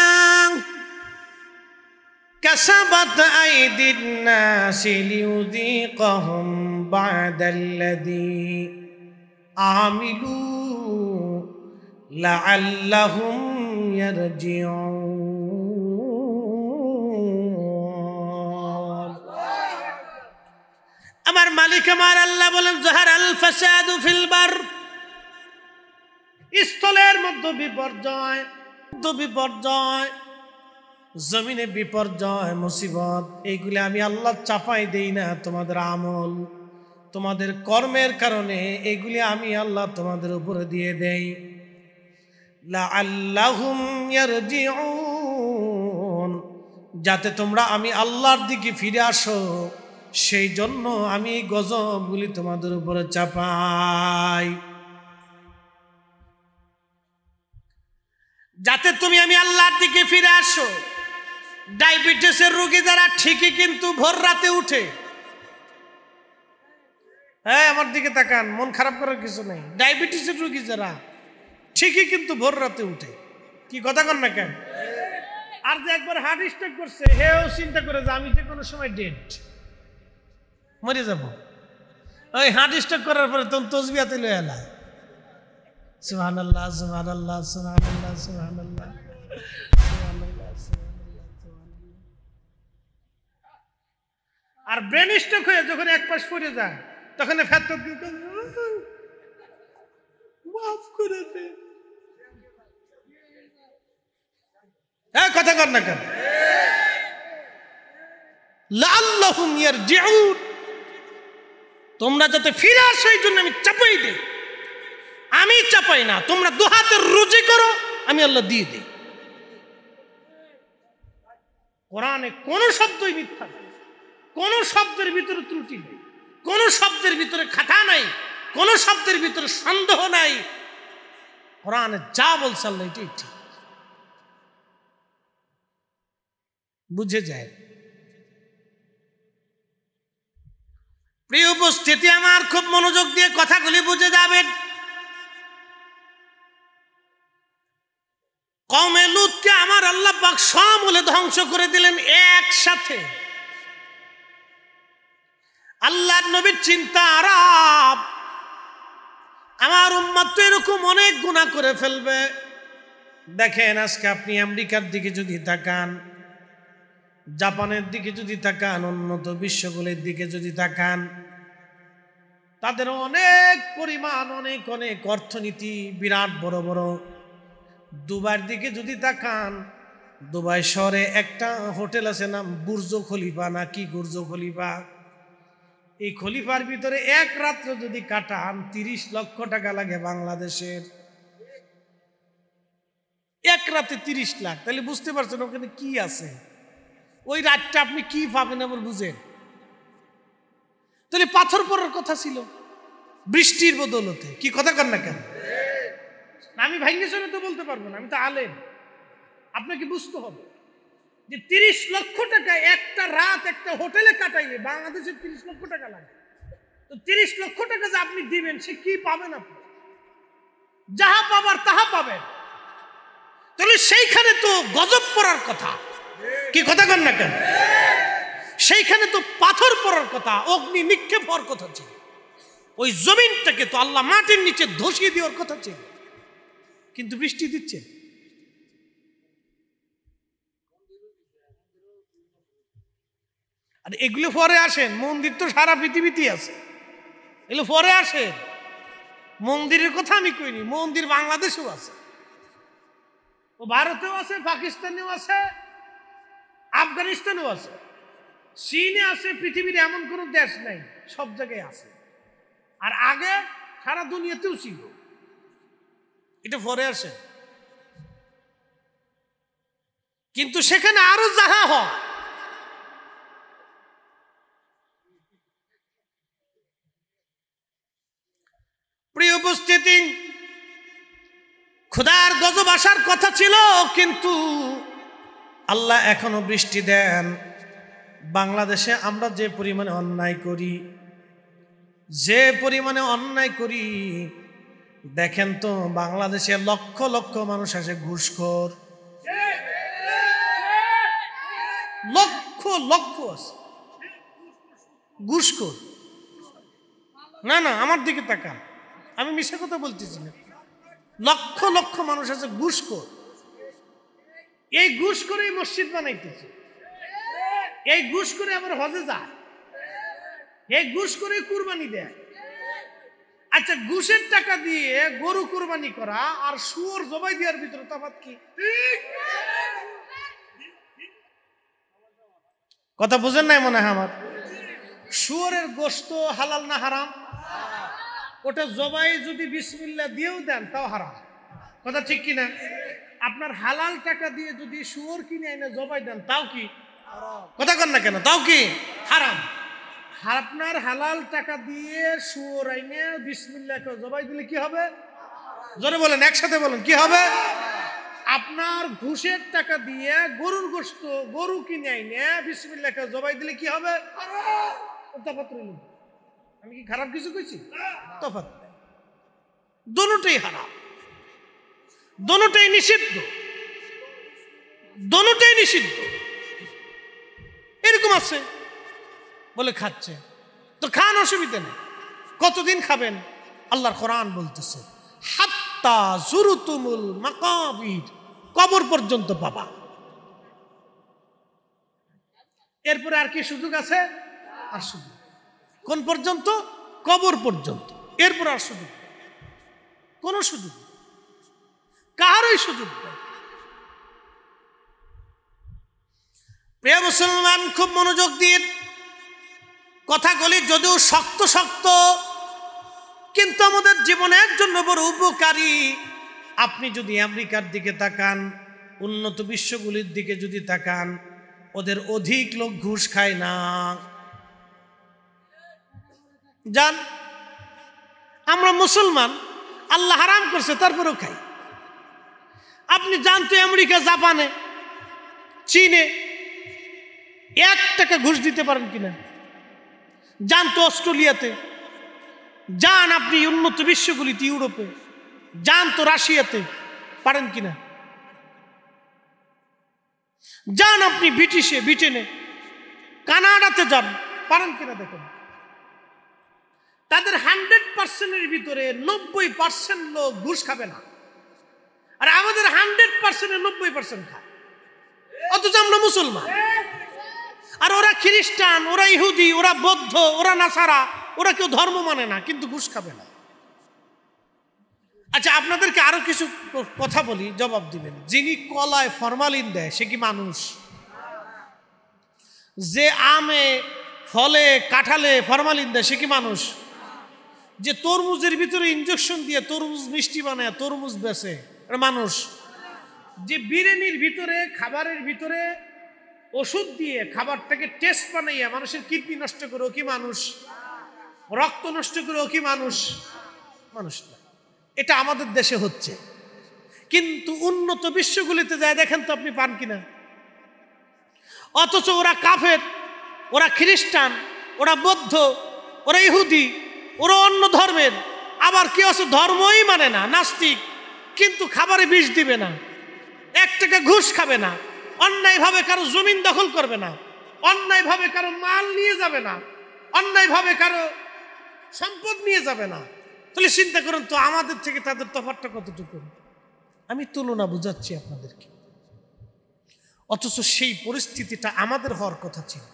كسبت أيدي الناس ليذيقهم بعد الذي عملوا لعلهم يرجعون। আমার মালিক আমার আল্লাহ বলেন, ظهر الفساد في البر, স্থলের মধ্যে বিপর্যয়, জমিনে বিপর্যয়, মুসিবত, এইগুলি আমি আল্লাহ চাপাই দেই না। তোমাদের আমল, তোমাদের কর্মের কারণে এগুলি আমি আল্লাহ তোমাদের উপরে দিয়ে দেই। লাআল্লাহুম ইয়ারজিউন, যাতে তোমরা আমি আল্লাহর দিকে ফিরে আসো, সেই জন্য আমি গজবগুলি তোমাদের উপরে চাপাই, যাতে তুমি আমি আল্লাহর দিকে ফিরে আসো। ডায়াবেটিসের রোগী যারা ঠিকই কিন্তু ভোর রাতে উঠে, হ্যাঁ আমার দিকে তাকান, মন খারাপ করার কিছু নেই। ডায়াবেটিসের রোগী যারা ঠিকই কিন্তু ভোর রাতে উঠে, কি কথা কন না কেন? আর যে একবার হার্ট স্ট্রোক করছে, হেও চিন্তা করে যে আমি যে কোনো সময় ডেড, মরে যাব। ওই হার্ট স্ট্রোক করার পরে তখন তসবিহাতে লয়ে এলা, সুবহানাল্লাহ সুবহানাল্লাহ সুবহানাল্লাহ সুবহানাল্লাহ সুবহানাল্লাহ সুবহানাল্লাহ। আর ব্রেন স্ট্রোক হয়ে যখন এক পাশ পড়ে যায় তখন ফেরত দিতে মাফ করে দে, হ্যাঁ কথা কর না কেন? লাআল্লাহুম ইয়ারজিউন, তোমরা যাতে ফিরে আসো এই জন্য আমি চাপাই দেই। আমি চাপাই না, তোমরা দুহাতের রুজি করো, আমি আল্লাহ দিয়ে দিই। কোরআনে কোন শব্দই মিথ্যা নেই, কোন শব্দের ভিতরে ত্রুটি নেই, কোন শব্দের ভিতরে খাতা নাই, কোন শব্দের ভিতরে সন্দেহ নাই। কোরআনে যা বলছে আল্লাহ এটাই ঠিক, বুঝে যায়। প্রিয় উপস্থিতি আমার, খুব মনোযোগ দিয়ে কথাগুলি বুঝে যাবেন। কওমে লূতকে আমার আল্লাহ পাক সমূলে ধ্বংস করে দিলেন একসাথে। আল্লাহর নবীর চিন্তা আরাম, আমার উম্মত তো এরকম অনেক গুনাহ করে ফেলবে। দেখেন আজকে আপনি আমেরিকার দিকে যদি তাকান, জাপানের দিকে যদি তাকান, উন্নত বিশ্বগুলির দিকে যদি তাকান, তাদের অনেক পরিমাণ, অনেক অনেক অর্থনীতি, বিরাট বড় বড়। দুবাইয়ের দিকে যদি তাকান, দুবাই শহরে একটা হোটেল আছে, নাম বুর্জ খলিফা নাকি গুর্জ খলিফা। এই খলিফার ভিতরে এক রাত্র যদি কাটান 30 লক্ষ টাকা লাগে বাংলাদেশের। এক রাতে 30 লাখ, তাহলে বুঝতে পারছেন ওখানে কি আছে। ওই রাতটা আপনি কি পাবেন আবার বুঝেন। তাহলে পাথর পড়ার কথা ছিল বৃষ্টির বদলতে, কি কথা কর না কেন? আমি ভাঙ্গে চলে তো বলতে পারবো না, আমি তো আলেম। আপনাকে বুঝতে হবে যে 30 লক্ষ টাকা একটা রাত একটা হোটেলে কাটাইলে বাংলাদেশের 30 লক্ষ টাকা লাগে। তো 30 লক্ষ টাকা যে আপনি দিবেন, সে কি পাবেন? আপনি যাহা পাবার তাহা পাবেন। তাহলে সেইখানে তো গজব পড়ার কথা, কি কথা কর না কেন? সেইখানে তো পাথর পড়ার কথা, অগ্নি নিক্ষেপ হওয়ার কথা ছিল। ওই জমিনটাকে তো আল্লাহ মাটির নিচে ধসিয়ে দেওয়ার কথা ছিল, কিন্তু বৃষ্টি দিচ্ছে। আর এগুলো পরে আসেন, মন্দির তো সারা পৃথিবীতেই আছে, এগুলো পরে আসেন। মন্দিরের কথা আমি কইনি, মন্দির বাংলাদেশেও আছে, ও ভারতেও আছে, পাকিস্তানেও আছে, আফগানিস্তানেও আছে, চীনে আছে। পৃথিবীর এমন কোন দেশ নাই, সব জায়গায় আছে। আর আগে সারা দুনিয়াতেও ছিল, এটা পরে আসে। কিন্তু সেখানে আরো যাহা হয়, প্রিয় উপস্থিতি, খোদার গজব আসার কথা ছিল, কিন্তু আল্লাহ এখনো বৃষ্টি দেন। বাংলাদেশে আমরা যে পরিমাণে অন্যায় করি, যে পরিমাণে অন্যায় করি, দেখেন তো বাংলাদেশে লক্ষ লক্ষ মানুষ আছে ঘুষখোর, লক্ষ লক্ষ আছে ঘুষখোর। না না, আমার দিকে তাকান, আমি মিশা কথা বলতেছি না। লক্ষ লক্ষ মানুষ আছে ঘুষখোর। এই ঘুষ করে মসজিদ বানাইতেছে, এই ঘুষ করে আবার হজে যায়, এই ঘুষ করে কুরবানি দেয়। আচ্ছা, ঘুষের টাকা দিয়ে গরু কুরবানি করা আর শুয়োর জবাই দেওয়ার ভিতরে তফাৎ কি? কথা বুঝেন নাই মনে হয় আমার। শুয়োরের গোশত হালাল না হারাম? ওটা জবাই যদি বিসমিল্লাহ দিয়েও দেন তাও হারাম, কথা ঠিক কিনা? আপনার হালাল টাকা দিয়ে যদি শুয়োর কিনে এনে জবাই দেন তাও কি? কথা কন না কেন? তাও কি হারাম। আপনার হালাল টাকা দিয়ে শুয়োর আইনে বিসমিল্লাহ জবাই দিলে কি হবে? জোরে বলেন, একসাথে বলেন, কি হবে? আপনার ঘুষের টাকা দিয়ে গরুর গোশত, গরু কিনে আইনে বিসমিল্লাহ জবাই দিলে কি হবে? তফাৎ রইল। আমি কি খারাপ কিছু কইছি? তফাৎ। দোনোটাই হারাম, দোনোটাই নিষিদ্ধ, দোনোটাই নিষিদ্ধ। এরকম আছে বলে খাচ্ছে, তো খান, অসুবিধা নেই। কতদিন খাবেন? আল্লাহর কোরআন বলতেছে হাত্তা যুরতুমুল মাকাবির, কবর পর্যন্ত পাবা। এরপরে আর কি সুযোগ আছে? আর সুযোগ কোন পর্যন্ত? কবর পর্যন্ত। এরপর আর সুযোগ, কোন সুযোগ, কারই সুযোগ নেই। প্রিয় মুসলমান, খুব মনোযোগ দিয়ে কথাগুলি যদিও শক্ত শক্ত, কিন্তু আমাদের জীবনের জন্য বড় উপকারী। আপনি যদি আমেরিকার দিকে তাকান, উন্নত বিশ্বগুলির দিকে যদি তাকান, ওদের অধিক লোক ঘুষ খায় না। জান, আমরা মুসলমান, আল্লাহ হারাম করছে তারপরেও খাই। আপনি জানতো আমেরিকা, জাপানে, চীনে 1 টাকা ঘুষ দিতে পারেন কিনা? জানতো অস্ট্রেলিয়াতে, যান আপনি উন্নত বিশ্বগুলিতে, ইউরোপে, জানতো রাশিয়াতে, পারেন কিনা? যান আপনি ব্রিটিশে, ব্রিটেনে, কানাডাতে যান, পারেন কিনা দেখেন। তাদের 100%-এর ভিতরে 90% লোক ঘুষ খাবে না, আর আমাদের 100%-এ 90% খায়, অথচ আমরা মুসলমান। আর ওরা খ্রিস্টান, ওরা ইহুদি, ওরা বৌদ্ধ, ওরা নাসারা, ওরা কেউ ধর্ম মানে না, কিন্তু ঘুষ খাবে না। আচ্ছা, আপনাদেরকে আরো কিছু কথা বলি, জবাব দিবেন। যিনি কলায় ফরমালিন দেয় সে কি মানুষ? যে আমে, ফলে, কাঁঠালে ফরমালিন দেয় সে কি মানুষ? যে তরমুজের ভিতরে ইনজেকশন দিয়ে তরমুজ মিষ্টি বানায়, তরমুজ বেচে, এটা মানুষ। যে বিরিয়ানির ভিতরে, খাবারের ভিতরে ওষুধ দিয়ে খাবারটাকে টেস্ট বানাইয়া মানুষের কিডনি নষ্ট করে, ও কি মানুষ? রক্ত নষ্ট করে, ও কি মানুষ? মানুষ না। এটা আমাদের দেশে হচ্ছে, কিন্তু উন্নত বিশ্বগুলিতে যায় দেখেন তো আপনি পান কিনা। অথচ ওরা কাফের, ওরা খ্রিস্টান, ওরা বৌদ্ধ, ওরা ইহুদি, ওরা অন্য ধর্মের, আবার কেউ আছে ধর্মই মানে না, নাস্তিক, কিন্তু খাবারে বিষ দিবে না, 1 টাকা ঘুষ খাবে না, অন্যায়ভাবে কারো জমিন দখল করবে না, অন্যায়ভাবে কারো মাল নিয়ে যাবে না, অন্যায়ভাবে কারো সম্পদ নিয়ে যাবে না। তাহলে চিন্তা করুন তো আমাদের থেকে তাদের তফাৎটা কতটুকু। আমি তুলনা বুঝাচ্ছি আপনাদেরকে। অথচ সেই পরিস্থিতিটা আমাদের হওয়ার কথা ছিল,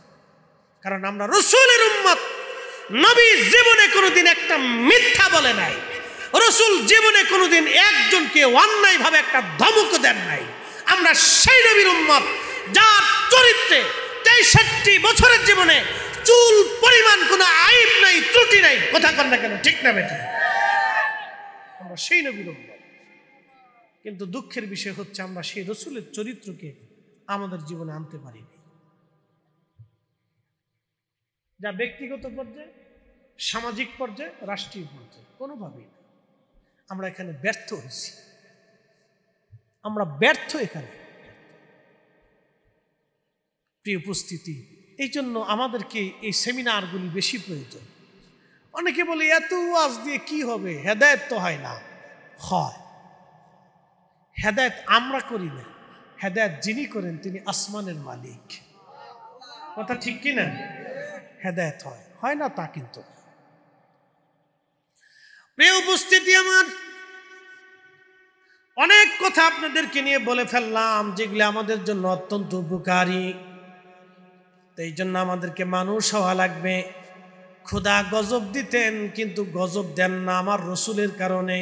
কারণ আমরা রাসূলের উম্মত। নবী জীবনে কোনোদিন একটা মিথ্যা বলে নাই, রাসূল জীবনে কোনোদিন একজনকে অন্যায়ভাবে একটা ধমক দেন নাই। আমরা সেই নবীর উম্মত যার চরিত্রে 63 বছরের জীবনে চুল পরিমাণ কোনো আইব নাই, ত্রুটি নাই। কথা কন না কেন, ঠিক না বেটা? আমরা সেই নবীর উম্মত, কিন্তু দুঃখের বিষয় হচ্ছে আমরা সেই রাসূলের চরিত্রকে আমাদের জীবনে আনতে পারিনি। যা ব্যক্তিগত পর্যায়ে, সামাজিক পর্যায়ে, রাষ্ট্রীয় পর্যায়ে, কোনোভাবেই আমরা এখানে ব্যর্থ হয়েছি। আমরা ব্যর্থ এখানে। প্রিয় উপস্থিতি, এই জন্য আমাদেরকে এই সেমিনারগুলি বেশি প্রয়োজন। অনেকে বলে এত ওয়াজ দিয়ে কি হবে, হেদায়েত তো হয় না। হয়, হেদায়েত আমরা করি না, হেদায়েত যিনি করেন তিনি আসমানের মালিক। কথা ঠিক কিনা? হেদায়েত হয়, হয় না তা কিন্তু। প্রিয় উপস্থিতি, আমার অনেক কথা আপনাদেরকে নিয়ে বলে ফেললাম যেগুলো আমাদের জন্য অত্যন্ত উপকারী। এই জন্য আমাদেরকে মানুষ হওয়া লাগবে। খোদা গজব দিতেন, কিন্তু গজব দেন না আমার রসুলের কারণে।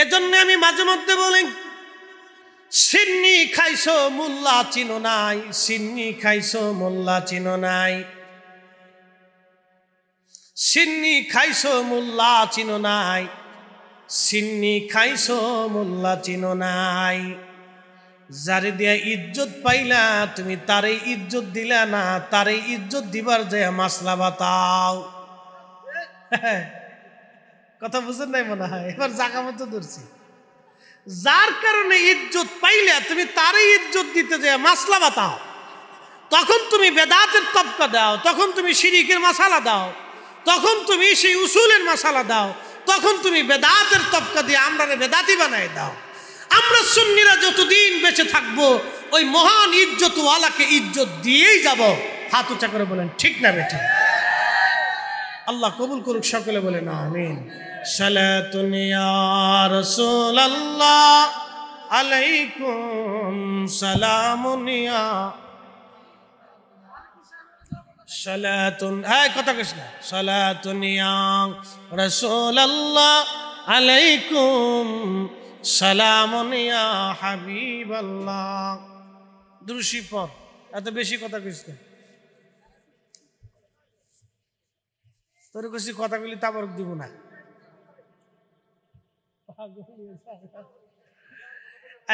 এজন্য আমি মাঝে মধ্যে বলি, সিন্নি খাইছো মোল্লা চিনো নাই, সিন্নি খাইছো মোল্লা চিনো নাই, সিন্নি খাইছো মোল্লা চিনো নাই, সিন্নি খাইছো মোল্লা চিনো নাই। যারে দিয়া ইজ্জত পাইলা তুমি তারে ইজ্জত দিলা না, তারে ইজ্জত দিবার যায় মাসলা বাতাও। কথা বুঝেন নাই মনে হয়, এবার জায়গা মতো ধরছি। যার কারণে ইজ্জত পাইলা তুমি তারে ইজ্জত দিতে যায় মাসলা বাতাও, তখন তুমি বেদাতের তবকা দাও, তখন তুমি শিরিকের মাসালা দাও, তখন তুমি সেই উসুলের মাসালা দাও, তখন তুমি বেদাতের তবকা দিয়ে আমরা বেদাতি বানায় দাও। আমরা সুন্নিরা যতদিন বেঁচে থাকবো ওই মহান ইজ্জতওয়ালাকে ইজ্জত দিয়েই যাব। হাত উঁচা করে বলেন ঠিক না বেটা? আল্লাহ কবুল করুক, সকলে বলেন আমিন। সালাতুন ইয়া রাসূলুল্লাহ আলাইকুম সালামুন ইয়া সালাতুন, হ্যাঁ কথা কইস না। সালাতুন ইয়া রাসূলুল্লাহ আলাইকুম সালামুন ইয়া হাবিবাল্লাহ। দুরূশি পড়, এত বেশি কথা কইস না। তোর কাছে কথাগুলি তাবারক দিব না।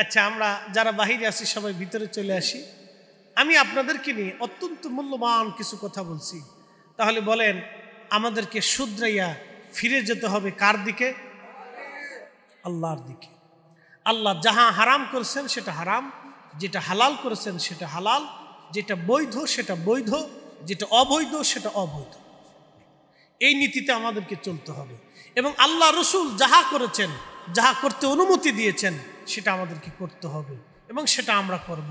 আচ্ছা, আমরা যারা বাহিরে আছি সবাই ভিতরে চলে আসি। আমি আপনাদেরকে নিয়ে অত্যন্ত মূল্যবান কিছু কথা বলছি। তাহলে বলেন, আমাদেরকে শুধরাইয়া ফিরে যেতে হবে কার দিকে? আল্লাহর দিকে। আল্লাহ যাহা হারাম করেছেন সেটা হারাম, যেটা হালাল করেছেন সেটা হালাল, যেটা বৈধ সেটা বৈধ, যেটা অবৈধ সেটা অবৈধ। এই নীতিতে আমাদেরকে চলতে হবে। এবং আল্লাহ রসুল যাহা করেছেন, যাহা করতে অনুমতি দিয়েছেন সেটা আমাদেরকে করতে হবে এবং সেটা আমরা করব।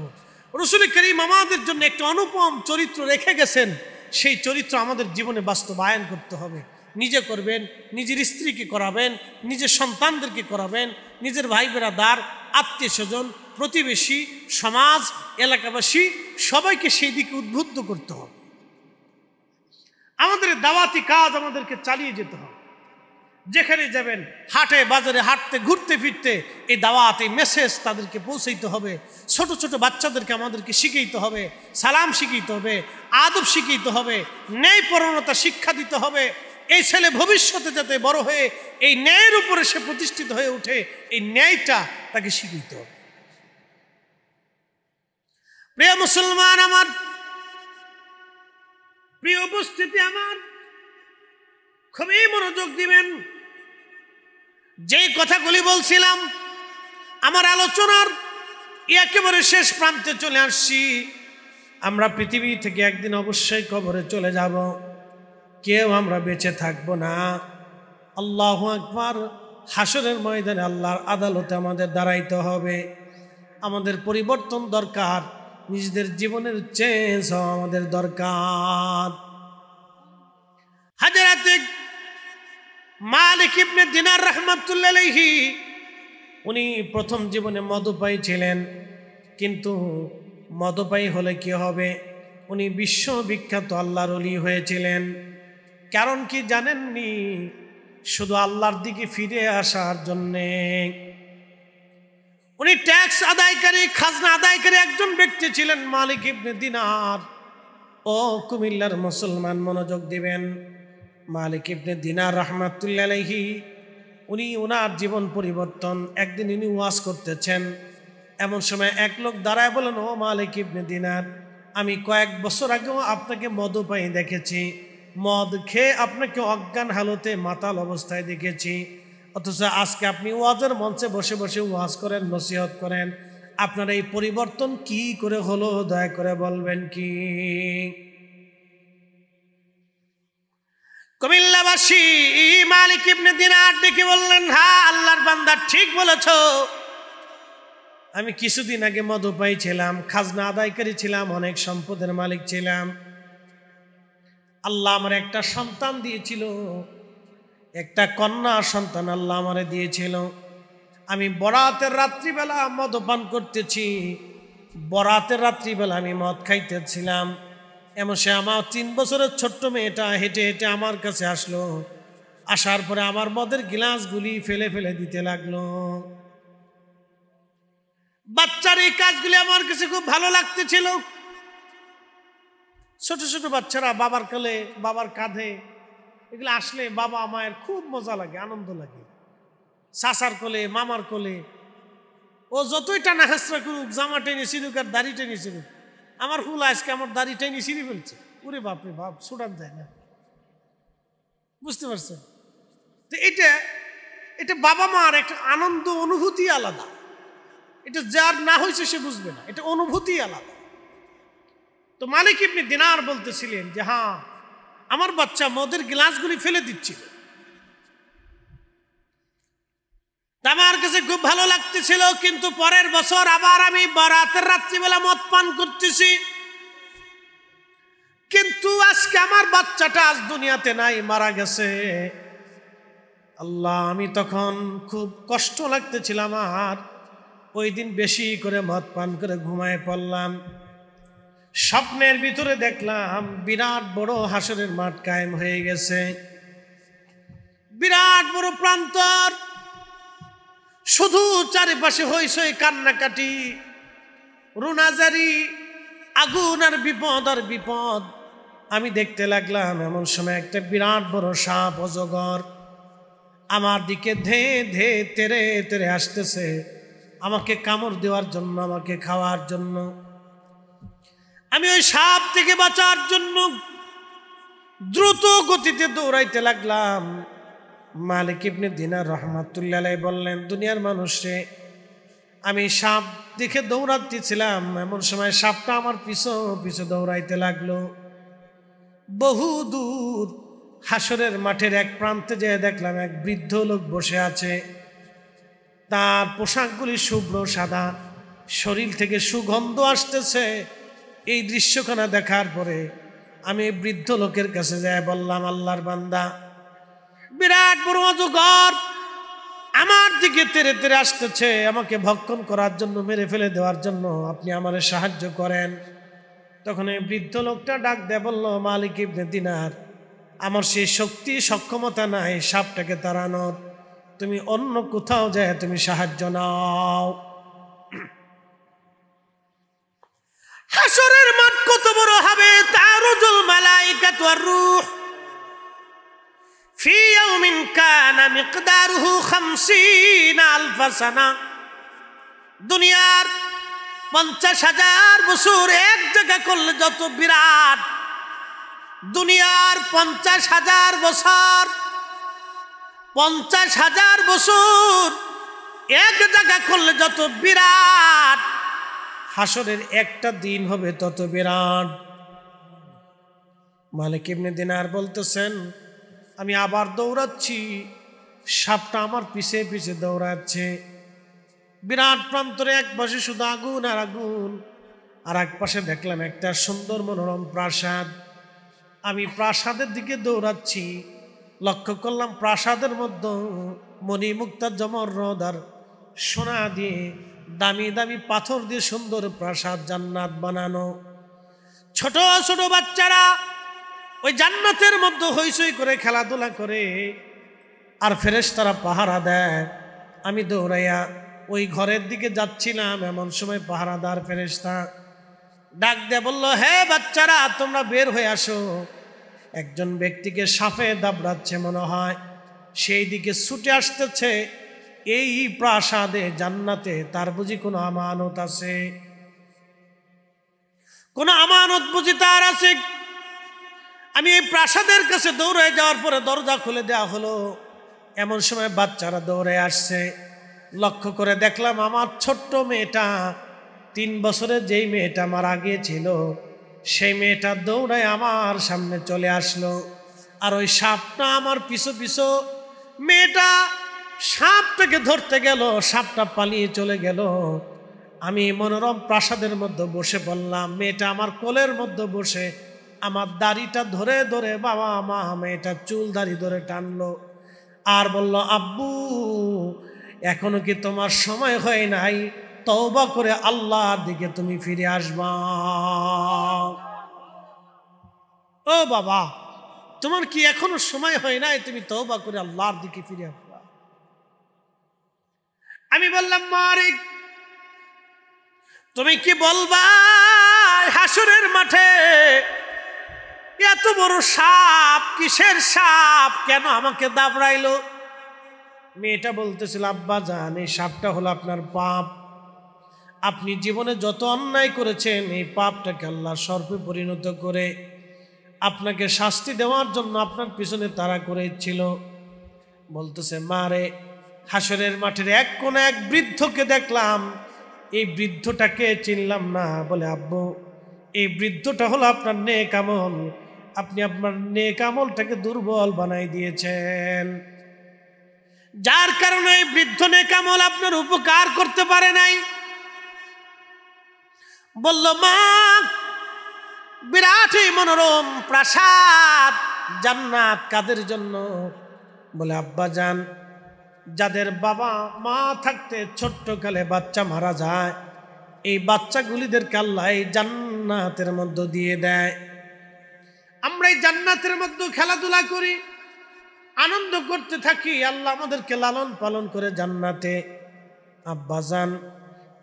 রসুল করিম আমাদের জন্য একটা অনুপম চরিত্র রেখে গেছেন, সেই চরিত্র আমাদের জীবনে বাস্তবায়ন করতে হবে। নিজে করবেন, নিজের স্ত্রীকে করাবেন, নিজের সন্তানদেরকে করাবেন, নিজের ভাই বেরাদার, আত্মীয় স্বজন, প্রতিবেশী সমাজ, এলাকাবাসী সবাইকে সেই দিকে উদ্বুদ্ধ করতে হবে। আমাদের দাওয়াতি কাজ আমাদেরকে চালিয়ে যেতে হবে। যেখানে যাবেন, হাটে বাজারে হাঁটতে ঘুরতে ফিরতে এই দাওয়াত, এই মেসেজ তাদেরকে পৌঁছাইতে হবে। ছোট ছোট বাচ্চাদেরকে আমাদেরকে শিখাইতে হবে, সালাম শিখাইতে হবে, আদব শিখাইতে হবে, ন্যায় পরায়ণতা শিক্ষা দিতে হবে। এই ছেলে ভবিষ্যতে যাতে বড় হয়ে এই ন্যায়ের উপরে সে প্রতিষ্ঠিত হয়ে ওঠে, এই ন্যায়টা তাকে শিখাইতে হবে। প্রিয় মুসলমান আমার, প্রিয় উপস্থিতি আমার, খুবই মনোযোগ দিবেন। যেই কথাগুলি বলছিলাম, আমার আলোচনার একেবারে শেষ প্রান্তে চলে আসছি। আমরা পৃথিবী থেকে একদিন অবশ্যই কবরে চলে যাব, কেউ আমরা বেঁচে থাকবো না। আল্লাহু আকবার। হাসরের ময়দানে আল্লাহর আদালতে আমাদের দাঁড়াইতে হবে। আমাদের পরিবর্তন দরকার, নিজেদের জীবনের চেঞ্জ হওয়া আমাদের দরকার। হযরত মালিক ইবনে দিনার রাহমাতুল্লাহ আলাইহি, উনি প্রথম জীবনে মদপায়ী ছিলেন, কিন্তু মদপায়ী হলে কি হবে, উনি বিশ্ববিখ্যাত আল্লাহর ওলি হয়েছিলেন। কারণ কি জানেননি? শুধু আল্লাহর দিকে ফিরে আসার জন্যে। উনি ট্যাক্স আদায়কারী, খাজনা আদায়কারী একজন ব্যক্তি ছিলেন, মালিক ইবনে দিনার। ও কুমিল্লার মুসলমান, মনোযোগ দিবেন। মালিক ইবনে দিনার রাহমাতুল্লাহ আলাইহি, উনি ওনার জীবন পরিবর্তন। একদিন উনি ওয়াজ করতেছেন, এমন সময় এক লোক দাঁড়ায় বলেন, ও মালিক ইবনে দিনার, আমি কয়েক বছর আগেও আপনাকে মদপায়ী দেখেছি, মদ খেয়ে আপনাকে অজ্ঞান হালতে মাতাল অবস্থায় দেখেছি, অথচ আজকে আপনি ওয়াজের মঞ্চে বসে বসে ওয়াজ করেন, নসিহত করেন। আপনার এই পরিবর্তন কি করে হলো, দয়া করে বলবেন কি? কুমিল্লাবাসী মালিক ইবনে দিনার ডেকে বললেন, হ্যাঁ আল্লাহর বান্দা, ঠিক বলেছ। আমি কিছুদিন আগে মদপায়ী ছিলাম, খাজনা আদায়কারী ছিলাম, অনেক সম্পদের মালিক ছিলাম। আল্লাহ আমার একটা সন্তান দিয়েছিল, একটা কন্যা সন্তান আল্লাহ আমারে দিয়েছিল। আমি বরাতের রাত্রিবেলা মদপান করতেছি, বরাতের রাত্রিবেলা আমি মদ খাইতেছিলাম। এমন সে আমার 3 বছরের ছোট্ট মেয়েটা হেঁটে হেঁটে আমার কাছে আসলো। আসার পরে আমার মদের গিলাসগুলি ফেলে ফেলে দিতে লাগলো। বাচ্চার এই কাজগুলি আমার কাছে খুব ভালো লাগতেছিল। ছোট ছোট বাচ্চারা বাবার কোলে, বাবার কাঁধে, এগুলো আসলে বাবা মায়ের খুব মজা লাগে, আনন্দ লাগে। চাচার কোলে, মামার কোলে, ও যতই টানা হেঁচড়া করুক, জামা টেনে ছিড়ুক আর দাড়ি টেনে ছিড়ুক, আমার ফুল আজকে আমার দাড়ি টেনে ছিঁড়ে ফেলছে, ওরে বাপরে বাপ, ছুটান যায় না। বুঝতে পারছেন? তো এটা বাবা মার একটা আনন্দ অনুভূতি আলাদা। এটা যার না হয়েছে সে বুঝবে না, এটা অনুভূতি আলাদা। তো মালিক ইবনে দিনার বলতেছিলেন যে হ্যাঁ, আমার বাচ্চা মদের গ্লাসগুলি ফেলে দিচ্ছিল, আমার কাছে খুব ভালো লাগতেছিল। কিন্তু পরের বছর আবার আমি বরাতের রাত্রিবেলা মদ পান করতেছি, কিন্তু আজকে আমার বাচ্চাটা আজ দুনিয়াতে নাই, মারা গেছে। আল্লাহ, আমি তখন খুব কষ্ট লাগতেছিল আমার। ওই দিন বেশি করে মদ পান করে ঘুমায় পড়লাম। স্বপ্নের ভিতরে দেখলাম বিরাট বড় হাসরের মাঠ কায়েম হয়ে গেছে, বিরাট বড় প্রান্তর, শুধু চারিপাশে হইচই, কান্নাকাটি, রুনাজারি, আগুন আর বিপদ আর বিপদ। আমি দেখতে লাগলাম এমন সময় একটা বিরাট বড় সাপ, অজগর আমার দিকে ধেয়ে ধেয়ে তেরে তেরে আসতেছে, আমাকে কামড় দেওয়ার জন্য, আমাকে খাওয়ার জন্য। আমি ওই সাপ থেকে বাঁচার জন্য দ্রুত গতিতে দৌড়াইতে লাগলাম। মালিক ইবনে দিনার রাহমাতুল্লাহ আলাইহি বললেন, দুনিয়ার মানুষে, আমি সাপ দেখে দৌড়াতেছিলাম, এমন সময় সাপটা আমার পিছু পিছু দৌড়াইতে লাগলো। বহু দূর হাসরের মাঠের এক প্রান্তে যেয়ে দেখলাম এক বৃদ্ধ লোক বসে আছে। তার পোশাকগুলি শুভ্র সাদা, শরীর থেকে সুগন্ধ আসতেছে। এই দৃশ্যখানা দেখার পরে আমি বৃদ্ধ লোকের কাছে যাই বললাম, আল্লাহর বান্দা, বিরাট বড় অজগর, আমার দিকে তেরে তেরে আসতেছে, আমাকে ভক্ষণ করার জন্য, মেরে ফেলে দেওয়ার জন্য, আপনি আমারে সাহায্য করেন। তখন এই বৃদ্ধ লোকটা ডাক দিয়ে বলল, মালিক ইবনে দিনার, আমার সেই শক্তি সক্ষমতা নাই সাপটাকে তাড়ানোর, তুমি অন্য কোথাও যায় তুমি সাহায্য নাও। হাসরের মাঠ কত বড় হবে! তারুজুল মালাইকাতু ওয়ার রূহ ফি ইয়াউমিন কানা মিকদারুহু 50,000 সানা। দুনিয়ার 50,000 বছর এক জায়গা করলে যত বিরাট, দুনিয়ার 50,000 বছর, 50,000 বছর এক জায়গা করলে যত বিরাট, হাসরের একটা দিন হবে তত বিরাট। মালিক ইবনে দিনার বলতেছেন, আমি আবার দৌড়াচ্ছি, সাপটা আমার পিছে পিছে দৌড়াচ্ছে। বিরাট প্রান্তরে এক পাশে শুধু আগুন আর আগুন, আর এক পাশে দেখলাম একটা সুন্দর মনোরম প্রাসাদ। আমি প্রাসাদের দিকে দৌড়াচ্ছি, লক্ষ্য করলাম প্রাসাদের মধ্যে মণিমুক্তা জমরদ আর সোনা দিয়ে, দামি দামি পাথর দিয়ে সুন্দর প্রাসাদ, জান্নাত বানানো। ছোট ছোট বাচ্চারা ওই জান্নাতের মধ্যে হইচই করে খেলাধুলা করে, আর ফেরেশতারা পাহারা দেয়। আমি দৌড়াইয়া ওই ঘরের দিকে যাচ্ছিলাম, এমন সময় পাহারাদার ফেরেশতা ডাক দিয়ে বলল, হে বাচ্চারা, তোমরা বের হয়ে আসো। একজন ব্যক্তিকে সাপে দাবড়াচ্ছে মনে হয়, সেই দিকে ছুটে আসতেছে। এই প্রাসাদে জান্নাতে তার বুঝি কোনো আমানত আছে? কোন আমানত বুঝি তার আছে? আমি এই প্রাসাদের কাছে দৌড়ে যাওয়ার পরে দরজা খুলে দেওয়া হলো। এমন সময় বাচ্চারা দৌড়ে আসছে। লক্ষ্য করে দেখলাম আমার ছোট্ট মেয়েটা, 3 বছরের যেই মেয়েটা মারা গিয়েছিল, সেই মেয়েটা দৌড়ায় আমার সামনে চলে আসলো। আর ওই সাপটা আমার পিছু পিছু, মেয়েটা সাপটাকে ধরতে গেল, সাপটা পালিয়ে চলে গেল। আমি মনোরম প্রাসাদের মধ্যে বসে পড়লাম, মেয়েটা আমার কোলের মধ্যে বসে আমার দাড়িটা ধরে ধরে, বাবা মা, মেয়েটা চুল দাড়ি ধরে টানলো আর বলল, আব্বু, এখনো কি তোমার সময় হয় নাই? তওবা করে আল্লাহর দিকে তুমি ফিরে আসবা। ও বাবা, তোমার কি এখনো সময় হয় নাই? তুমি তওবা করে আল্লাহর দিকে ফিরে আসবা। আমি বললাম, মালিক, তুমি কি বলবা? হাসরের মাঠে এত বড় সাপ, কিসের সাপ? কেন আমাকে দাবড়াইলো? মেয়েটা বলতেছিল, আব্বা জান, এই সাপটা হলো আপনার পাপ। আপনি জীবনে যত অন্যায় করেছেন, এই পাপটাকে আল্লাহ সর্পে পরিণত করে আপনাকে শাস্তি দেওয়ার জন্য আপনার পিছনে তাড়া করেছিল। বলতেছে, মারে, হাসরের মাঠের এক কোণে এক বৃদ্ধকে দেখলাম, এই বৃদ্ধটাকে চিনলাম না। বলে, আব্বু, এই বৃদ্ধটা হলো আপনার নেক আমল, আপনি আপনার নেক আমলটাকে দুর্বল বানাই দিয়েছেন, যার কারণে এই বৃদ্ধ নেক আমল আপনার উপকার করতে পারে নাই। বলল, মা, বিরাট মনোরম প্রাসাদ, জান্নাত কাদের জন্য? বলে, আব্বা জান, যাদের বাবা মা থাকতে ছোট্টকালে বাচ্চা মারা যায়, এই বাচ্চাগুলিদেরকে আল্লাহ এই জান্নাতের মধ্যে দিয়ে দেয়। আমরা এই জান্নাতের মধ্যে খেলাধুলা করি, আনন্দ করতে থাকি, আল্লাহ আমাদেরকে লালন পালন করে জান্নাতে। আব্বা জান,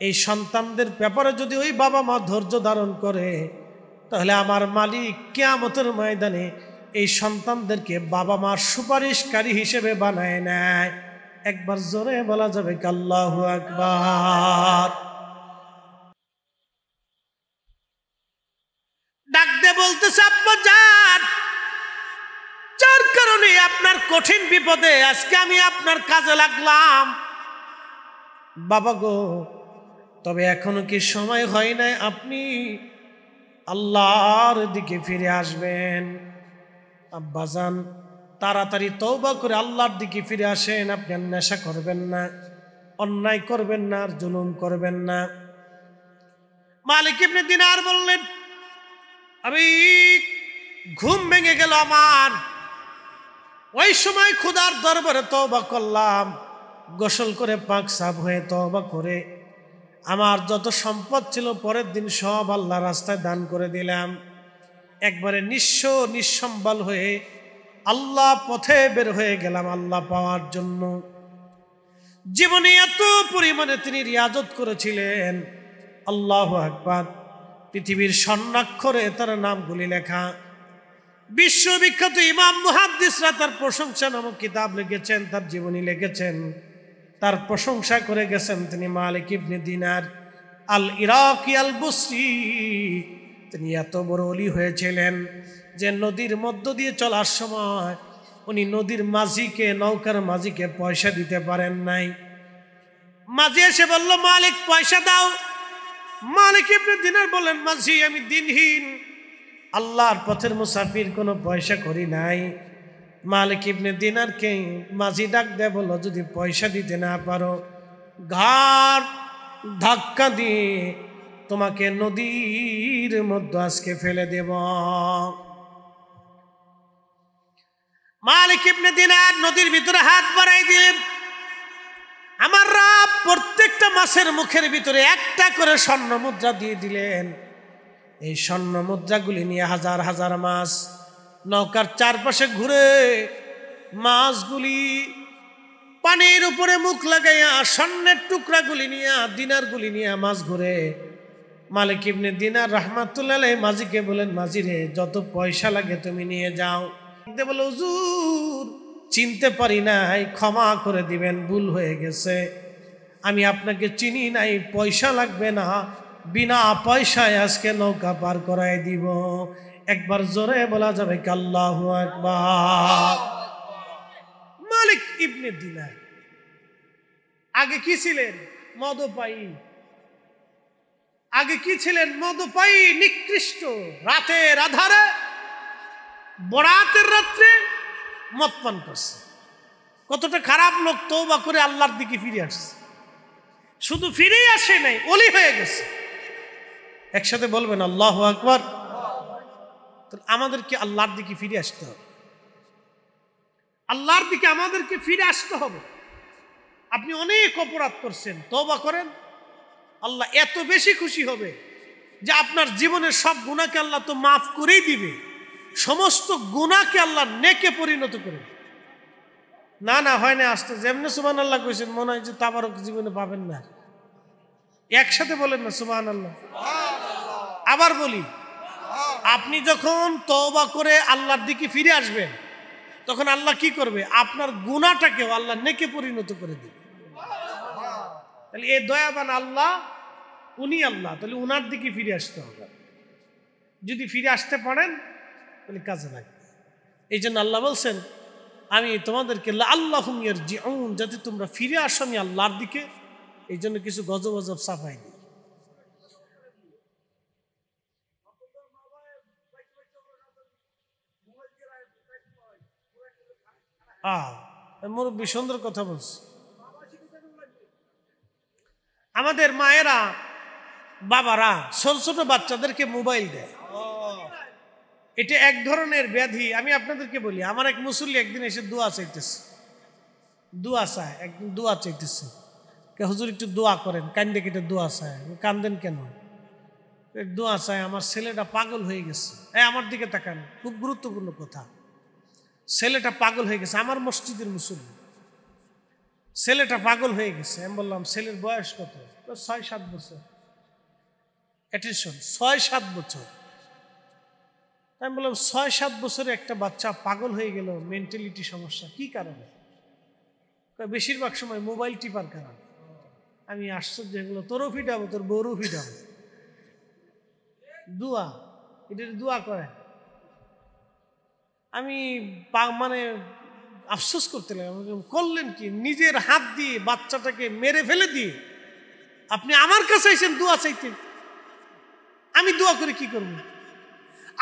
এই সন্তানদের ব্যাপারে যদি ওই বাবা মা ধৈর্য ধারণ করে, তাহলে আমার মালিক কিয়ামতের ময়দানে এই সন্তানদেরকে বাবা মার সুপারিশকারী হিসেবে বানায় নেয়। একবার জোরে বলা যাবে কি আল্লাহু আকবার? ডাক দিয়ে বলতেছে, আব্বা জান, যার কারণে আপনার কঠিন বিপদে আজকে আমি আপনার কাজে লাগলাম। বাবা গো, তবে এখনো কি সময় হয় নাই আপনি আল্লাহর দিকে ফিরে আসবেন? আব্বাজান, তাড়াতাড়ি তওবা করে আল্লাহর দিকে ফিরে আসেন। আপনি আর নেশা করবেন না, অন্যায় করবেন না, আর জুলুম করবেন না। মালিক ইবনে দিনার বললেন, আমি ঘুম ভেঙে গেল আমার। ওই সময় খোদার দরবারে তওবা করলাম, গোসল করে পাক সাফ হয়ে তওবা করে আমার যত সম্পদ ছিল পরের দিন সব আল্লাহ রাস্তায় দান করে দিলাম। একবারে নিঃস্ব নিঃসম্বল হয়ে আল্লাহ পথে বের হয়ে গেলাম আল্লাহ পাওয়ার জন্য। জীবনে এত পরিমাণে তিনি রিয়াজত করেছিলেন, আল্লাহু আকবার। পৃথিবীর স্বর্ণাক্ষরে তার নামগুলি লেখা। বিশ্ববিখ্যাত ইমাম মুহাদ্দিসরা তার প্রশংসা নামক কিতাব লিখেছেন, তার জীবনী লিখেছেন, তার প্রশংসা করে গেছেন। তিনি মালিক ইবনে দিনার আল ইরাকি আল বসরি, তিনি এত বড় ওলি হয়েছিলেন যে নদীর মধ্য দিয়ে চলার সময় উনি নদীর মাঝিকে, নৌকার মাঝিকে পয়সা দিতে পারেন নাই। মাঝি এসে বলল, মালিক পয়সা দাও। মালিক ইবনে দিনার বলেন, মাঝি আমি দিনহীন, আল্লাহর পথের মুসাফির, কোনো পয়সা করি নাই। মালিক ইবনে দিনারকে মাঝি ডাক দেয়, বলল যদি পয়সা দিতে না পারো ঘাট ধাক্কা দিয়ে তোমাকে নদীর মধ্যে আজকে ফেলে দেব। মালিক ইবনে দিনার নদীর ভিতরে হাত বাড়াই দিলেন। আমার রব প্রত্যেকটা মাছের মুখের ভিতরে একটা করে স্বর্ণ মুদ্রা দিয়ে দিলেন। এই স্বর্ণ মুদ্রাগুলি নিয়ে হাজার হাজার মাছ নৌকার চারপাশে ঘুরে মাছগুলি পানির উপরে মুখ লাগাইয়া স্বর্ণের টুকরাগুলি নিয়ে, দিনারগুলি নিয়ে মাছ ঘুরে। মালিক ইবনে দিনার রাহমাতুল্লাহ আলাইহি মাঝিকে বলেন, মাঝি রে যত পয়সা লাগে তুমি নিয়ে যাও। বলে হুজুর চিনতে পারি নাই, ক্ষমা করে দিবেন, ভুল হয়ে গেছে, আমি আপনাকে চিনি নাই, পয়সা লাগবে না, বিনা পয়সায় আজকে নৌকা পার করাই দিব। একবার জোরে বলা যাবে কি আল্লাহু আকবার। মালিক ইবনে দিনার আগে কি ছিলেন? মদপায়ী। আগে কি ছিলেন? মদপায়ী, নিকৃষ্ট। রাতের আধারে, বরাতের রাত্রে মদ পান করছে। কতটা খারাপ লোক, তওবা করে আল্লাহর দিকে ফিরে আসছে। শুধু ফিরেই আসে নাই, ওলি হয়ে গেছে। একসাথে বলবেন আল্লাহু আকবার। আমাদেরকে আল্লাহর দিকে ফিরে আসতে হবে, আল্লাহর দিকে আমাদেরকে ফিরে আসতে হবে। আপনি অনেক অপরাধ করছেন, তওবা করেন, আল্লাহ এত বেশি খুশি হবে যে আপনার জীবনের সব গুনাহকে আল্লাহ তো মাফ করেই দিবে, সমস্ত গুনাহকে আল্লাহ নেকে পরিণত করে। না না হয় না, আসতে যেমনি সুবহানাল্লাহ কইছেন মনে হয় যে তাবারক জীবনে পাবেন না। একসাথে বলেন না সুবহানাল্লাহ। আবার বলি, আপনি যখন তওবা করে আল্লাহর দিকে ফিরে আসবেন তখন আল্লাহ কি করবে? আপনার গুনাহটাকেও আল্লাহ নেকে পরিণত করে দিবে। তাহলে এই দয়াবান আল্লাহ, উনি আল্লাহ, তাহলে উনার দিকে ফিরে আসতে হবে। যদি ফিরে আসতে পারেন তাহলে কাজে লাগবে। এই জন্য আল্লাহ বলছেন, আমি তোমাদেরকে লাআল্লাহুম ইয়ারজিউন, যাতে তোমরা ফিরে আসো আমি আল্লাহর দিকে। এই জন্য কিছু গজব গজব সাফাই দিই। মুরব্বী সুন্দর কথা বলছে। আমাদের মায়েরা, বাবারা ছোট ছোট বাচ্চাদেরকে মোবাইল দেয়। এটা এক ধরনের ব্যাধি। আমি আপনাদেরকে বলি, আমার এক মুসল্লি একদিন এসে দোয়া চাইতেছে, দোয়া চায়, একদিন দোয়া চাইতেছে, হুজুর একটু দোয়া করেন, কান্দে কেটে দোয়া চায়। কান্দেন কেন? দোয়া চায়, আমার ছেলেটা পাগল হয়ে গেছে। আমার দিকে তাকান, খুব গুরুত্বপূর্ণ কথা। ছেলেটা পাগল হয়ে গেছে, আমার মসজিদের মুসল্লি, ছেলেটা পাগল হয়ে গেছে। আমি বললাম ছেলের বয়স কত? 6-7 বছর। অ্যাটেনশন, 6-7 বছর। আমি বললাম 6-7 বছরে একটা বাচ্চা পাগল হয়ে গেল, মেন্টালিটি সমস্যা, কি কারণে? বেশিরভাগ সময় মোবাইল টিপার কারণ। আমি আশ্চর্য হয়ে গেল, তোরও ফিটাবো, তোর বউরও ফিটাবো। দোয়া, এটা দোয়া করে। আমি মানে আফসোস করতে লাগলাম, করলেন কি? নিজের হাত দিয়ে বাচ্চাটাকে মেরে ফেলে দিয়ে আপনি আমার কাছে এসেছেন দোয়া চাইতে। আমি দোয়া করে কি করব?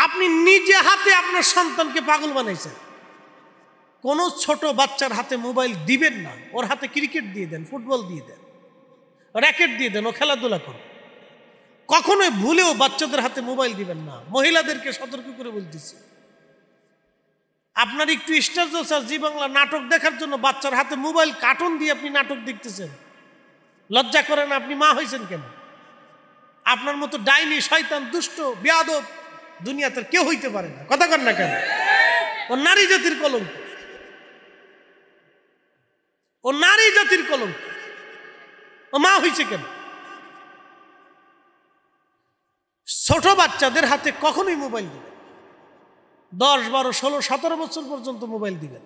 আপনি নিজে হাতে আপনার সন্তানকে পাগল বানাইছেন। কোনো ছোট বাচ্চার হাতে মোবাইল দিবেন না। ওর হাতে ক্রিকেট দিয়ে দেন, ফুটবল দিয়ে দেন, র্যাকেট দিয়ে দেন, ও খেলাধুলা করে। কখনোই ভুলেও বাচ্চাদের হাতে মোবাইল দিবেন না। মহিলাদেরকে সতর্ক করে বলতেছি, আপনার একটু স্টার জলসা জি বাংলা নাটক দেখার জন্য বাচ্চার হাতে মোবাইল কার্টুন দিয়ে আপনি নাটক দেখতেছেন, লজ্জা করে না? আপনি মা হয়েছেন কেন? আপনার মতো ডাইনি, শয়তান, দুষ্ট, বেয়াদব দুনিয়াতে কেউ হইতে পারে না। কথা কন না কেন? ও নারী জাতির কলঙ্ক, ও নারী জাতির কলঙ্ক। ও মা হয়েছে কেন? ছোট বাচ্চাদের হাতে কখনোই মোবাইল দিবেন, 10, 12, 16, 17 বছর পর্যন্ত মোবাইল দিবেন।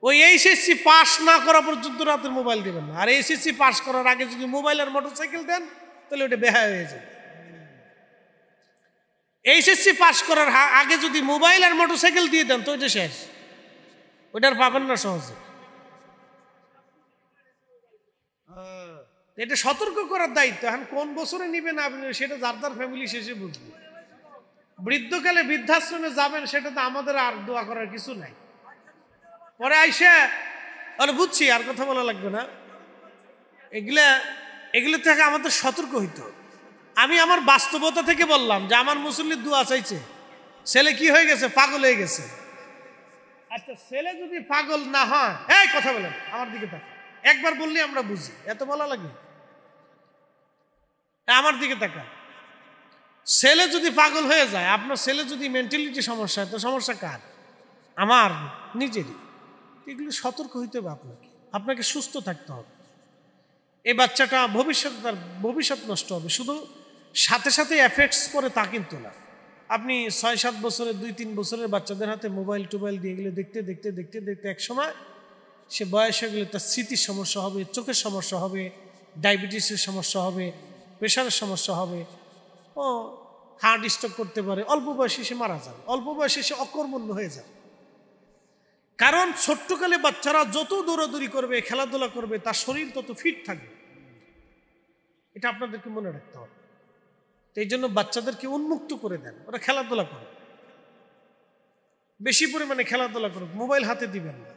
ওই এইচএসসি পাস না করা পর্যন্ত রাতে মোবাইল দিবেন না। আর এইচএসসি পাস করার আগে যদি মোবাইল আর মোটরসাইকেল দেন তাহলে ওটা বেহায়া হয়ে যাবে। এইচএসসি পাস করার আগে যদি মোবাইল আর মোটরসাইকেল দিয়ে দেন তো ওইটা শেষ, ওইটার পাবেন না সহজে। এটা সতর্ক করার দায়িত্ব। এখন কোন বছরে নিবেন আপনি সেটা যার যার ফ্যামিলি শেষে বুঝবে। বৃদ্ধকালে বৃদ্ধাশ্রমে যাবেন সেটা তো আমাদের আর দোয়া করার কিছু নাই। পরে আইসা বুঝছি, আর কথা বলা লাগবে না। এগুলো থেকে আমাদের সতর্ক হইতে হবে। আমি আমার বাস্তবতা থেকে বললাম যে আমার মুসল্লির দোয়া চাইছে, ছেলে কি হয়ে গেছে? পাগল হয়ে গেছে। আচ্ছা, ছেলে যদি পাগল না হয়, এই কথা বলেন, আমার দিকে তাকান। একবার বললে আমরা বুঝি, এত বলা লাগে? আমার দিকে তাকান। ছেলে যদি পাগল হয়ে যায়, আপনার ছেলে যদি মেন্টালিটি সমস্যা হয়, তো সমস্যা কার? আমার নিজেরই। এগুলো সতর্ক হইতে হবে আপনাকে, আপনাকে সুস্থ থাকতে হবে। এই বাচ্চাটা তার ভবিষ্যৎ নষ্ট হবে, শুধু সাথে সাথে এফেক্টস পরে তা কিন্তু না। আপনি 6-7 বছরের 2-3 বছরের বাচ্চাদের হাতে মোবাইল টোবাইল দিয়ে গেলে দেখতে দেখতে দেখতে দেখতে এক সময় সে বয়স হয়ে গেলে তার স্মৃতির সমস্যা হবে, চোখের সমস্যা হবে, ডায়াবেটিসের সমস্যা হবে, প্রেশারের সমস্যা হবে, ও হার্ট স্ট্রোক করতে পারে। অল্প বয়সে সে মারা যাবে, অল্প বয়সে সে অকর্মণ্য হয়ে যাবে। কারণ ছোট্টকালে বাচ্চারা যত দৌড়াদৌড়ি করবে, খেলাধুলা করবে, তার শরীর তত ফিট থাকবে। এটা আপনাদেরকে মনে রাখতে হবে। তো এই জন্য বাচ্চাদেরকে উন্মুক্ত করে দেন, ওরা খেলাধুলা করে, বেশি পরিমাণে খেলাধুলা করুক, মোবাইল হাতে দিবেন না।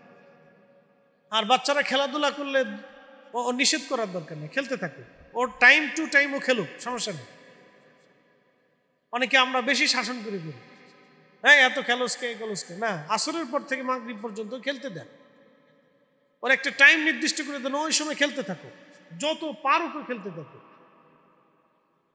আর বাচ্চারা খেলাধুলা করলে ও নিষেধ করার দরকার নেই, খেলতে থাকুক, ওর টাইম টু টাইম ও খেলুক, সমস্যা নেই। অনেকে আমরা বেশি শাসন করে দিই, হ্যাঁ এত খেলোসকে খেলোসকে না, আসরের পর থেকে মাগরিব পর্যন্ত খেলতে দেন। ওর একটা টাইম নির্দিষ্ট করে দেন, ওই সময় খেলতে থাকো, যত পারো খেলতে থাকো।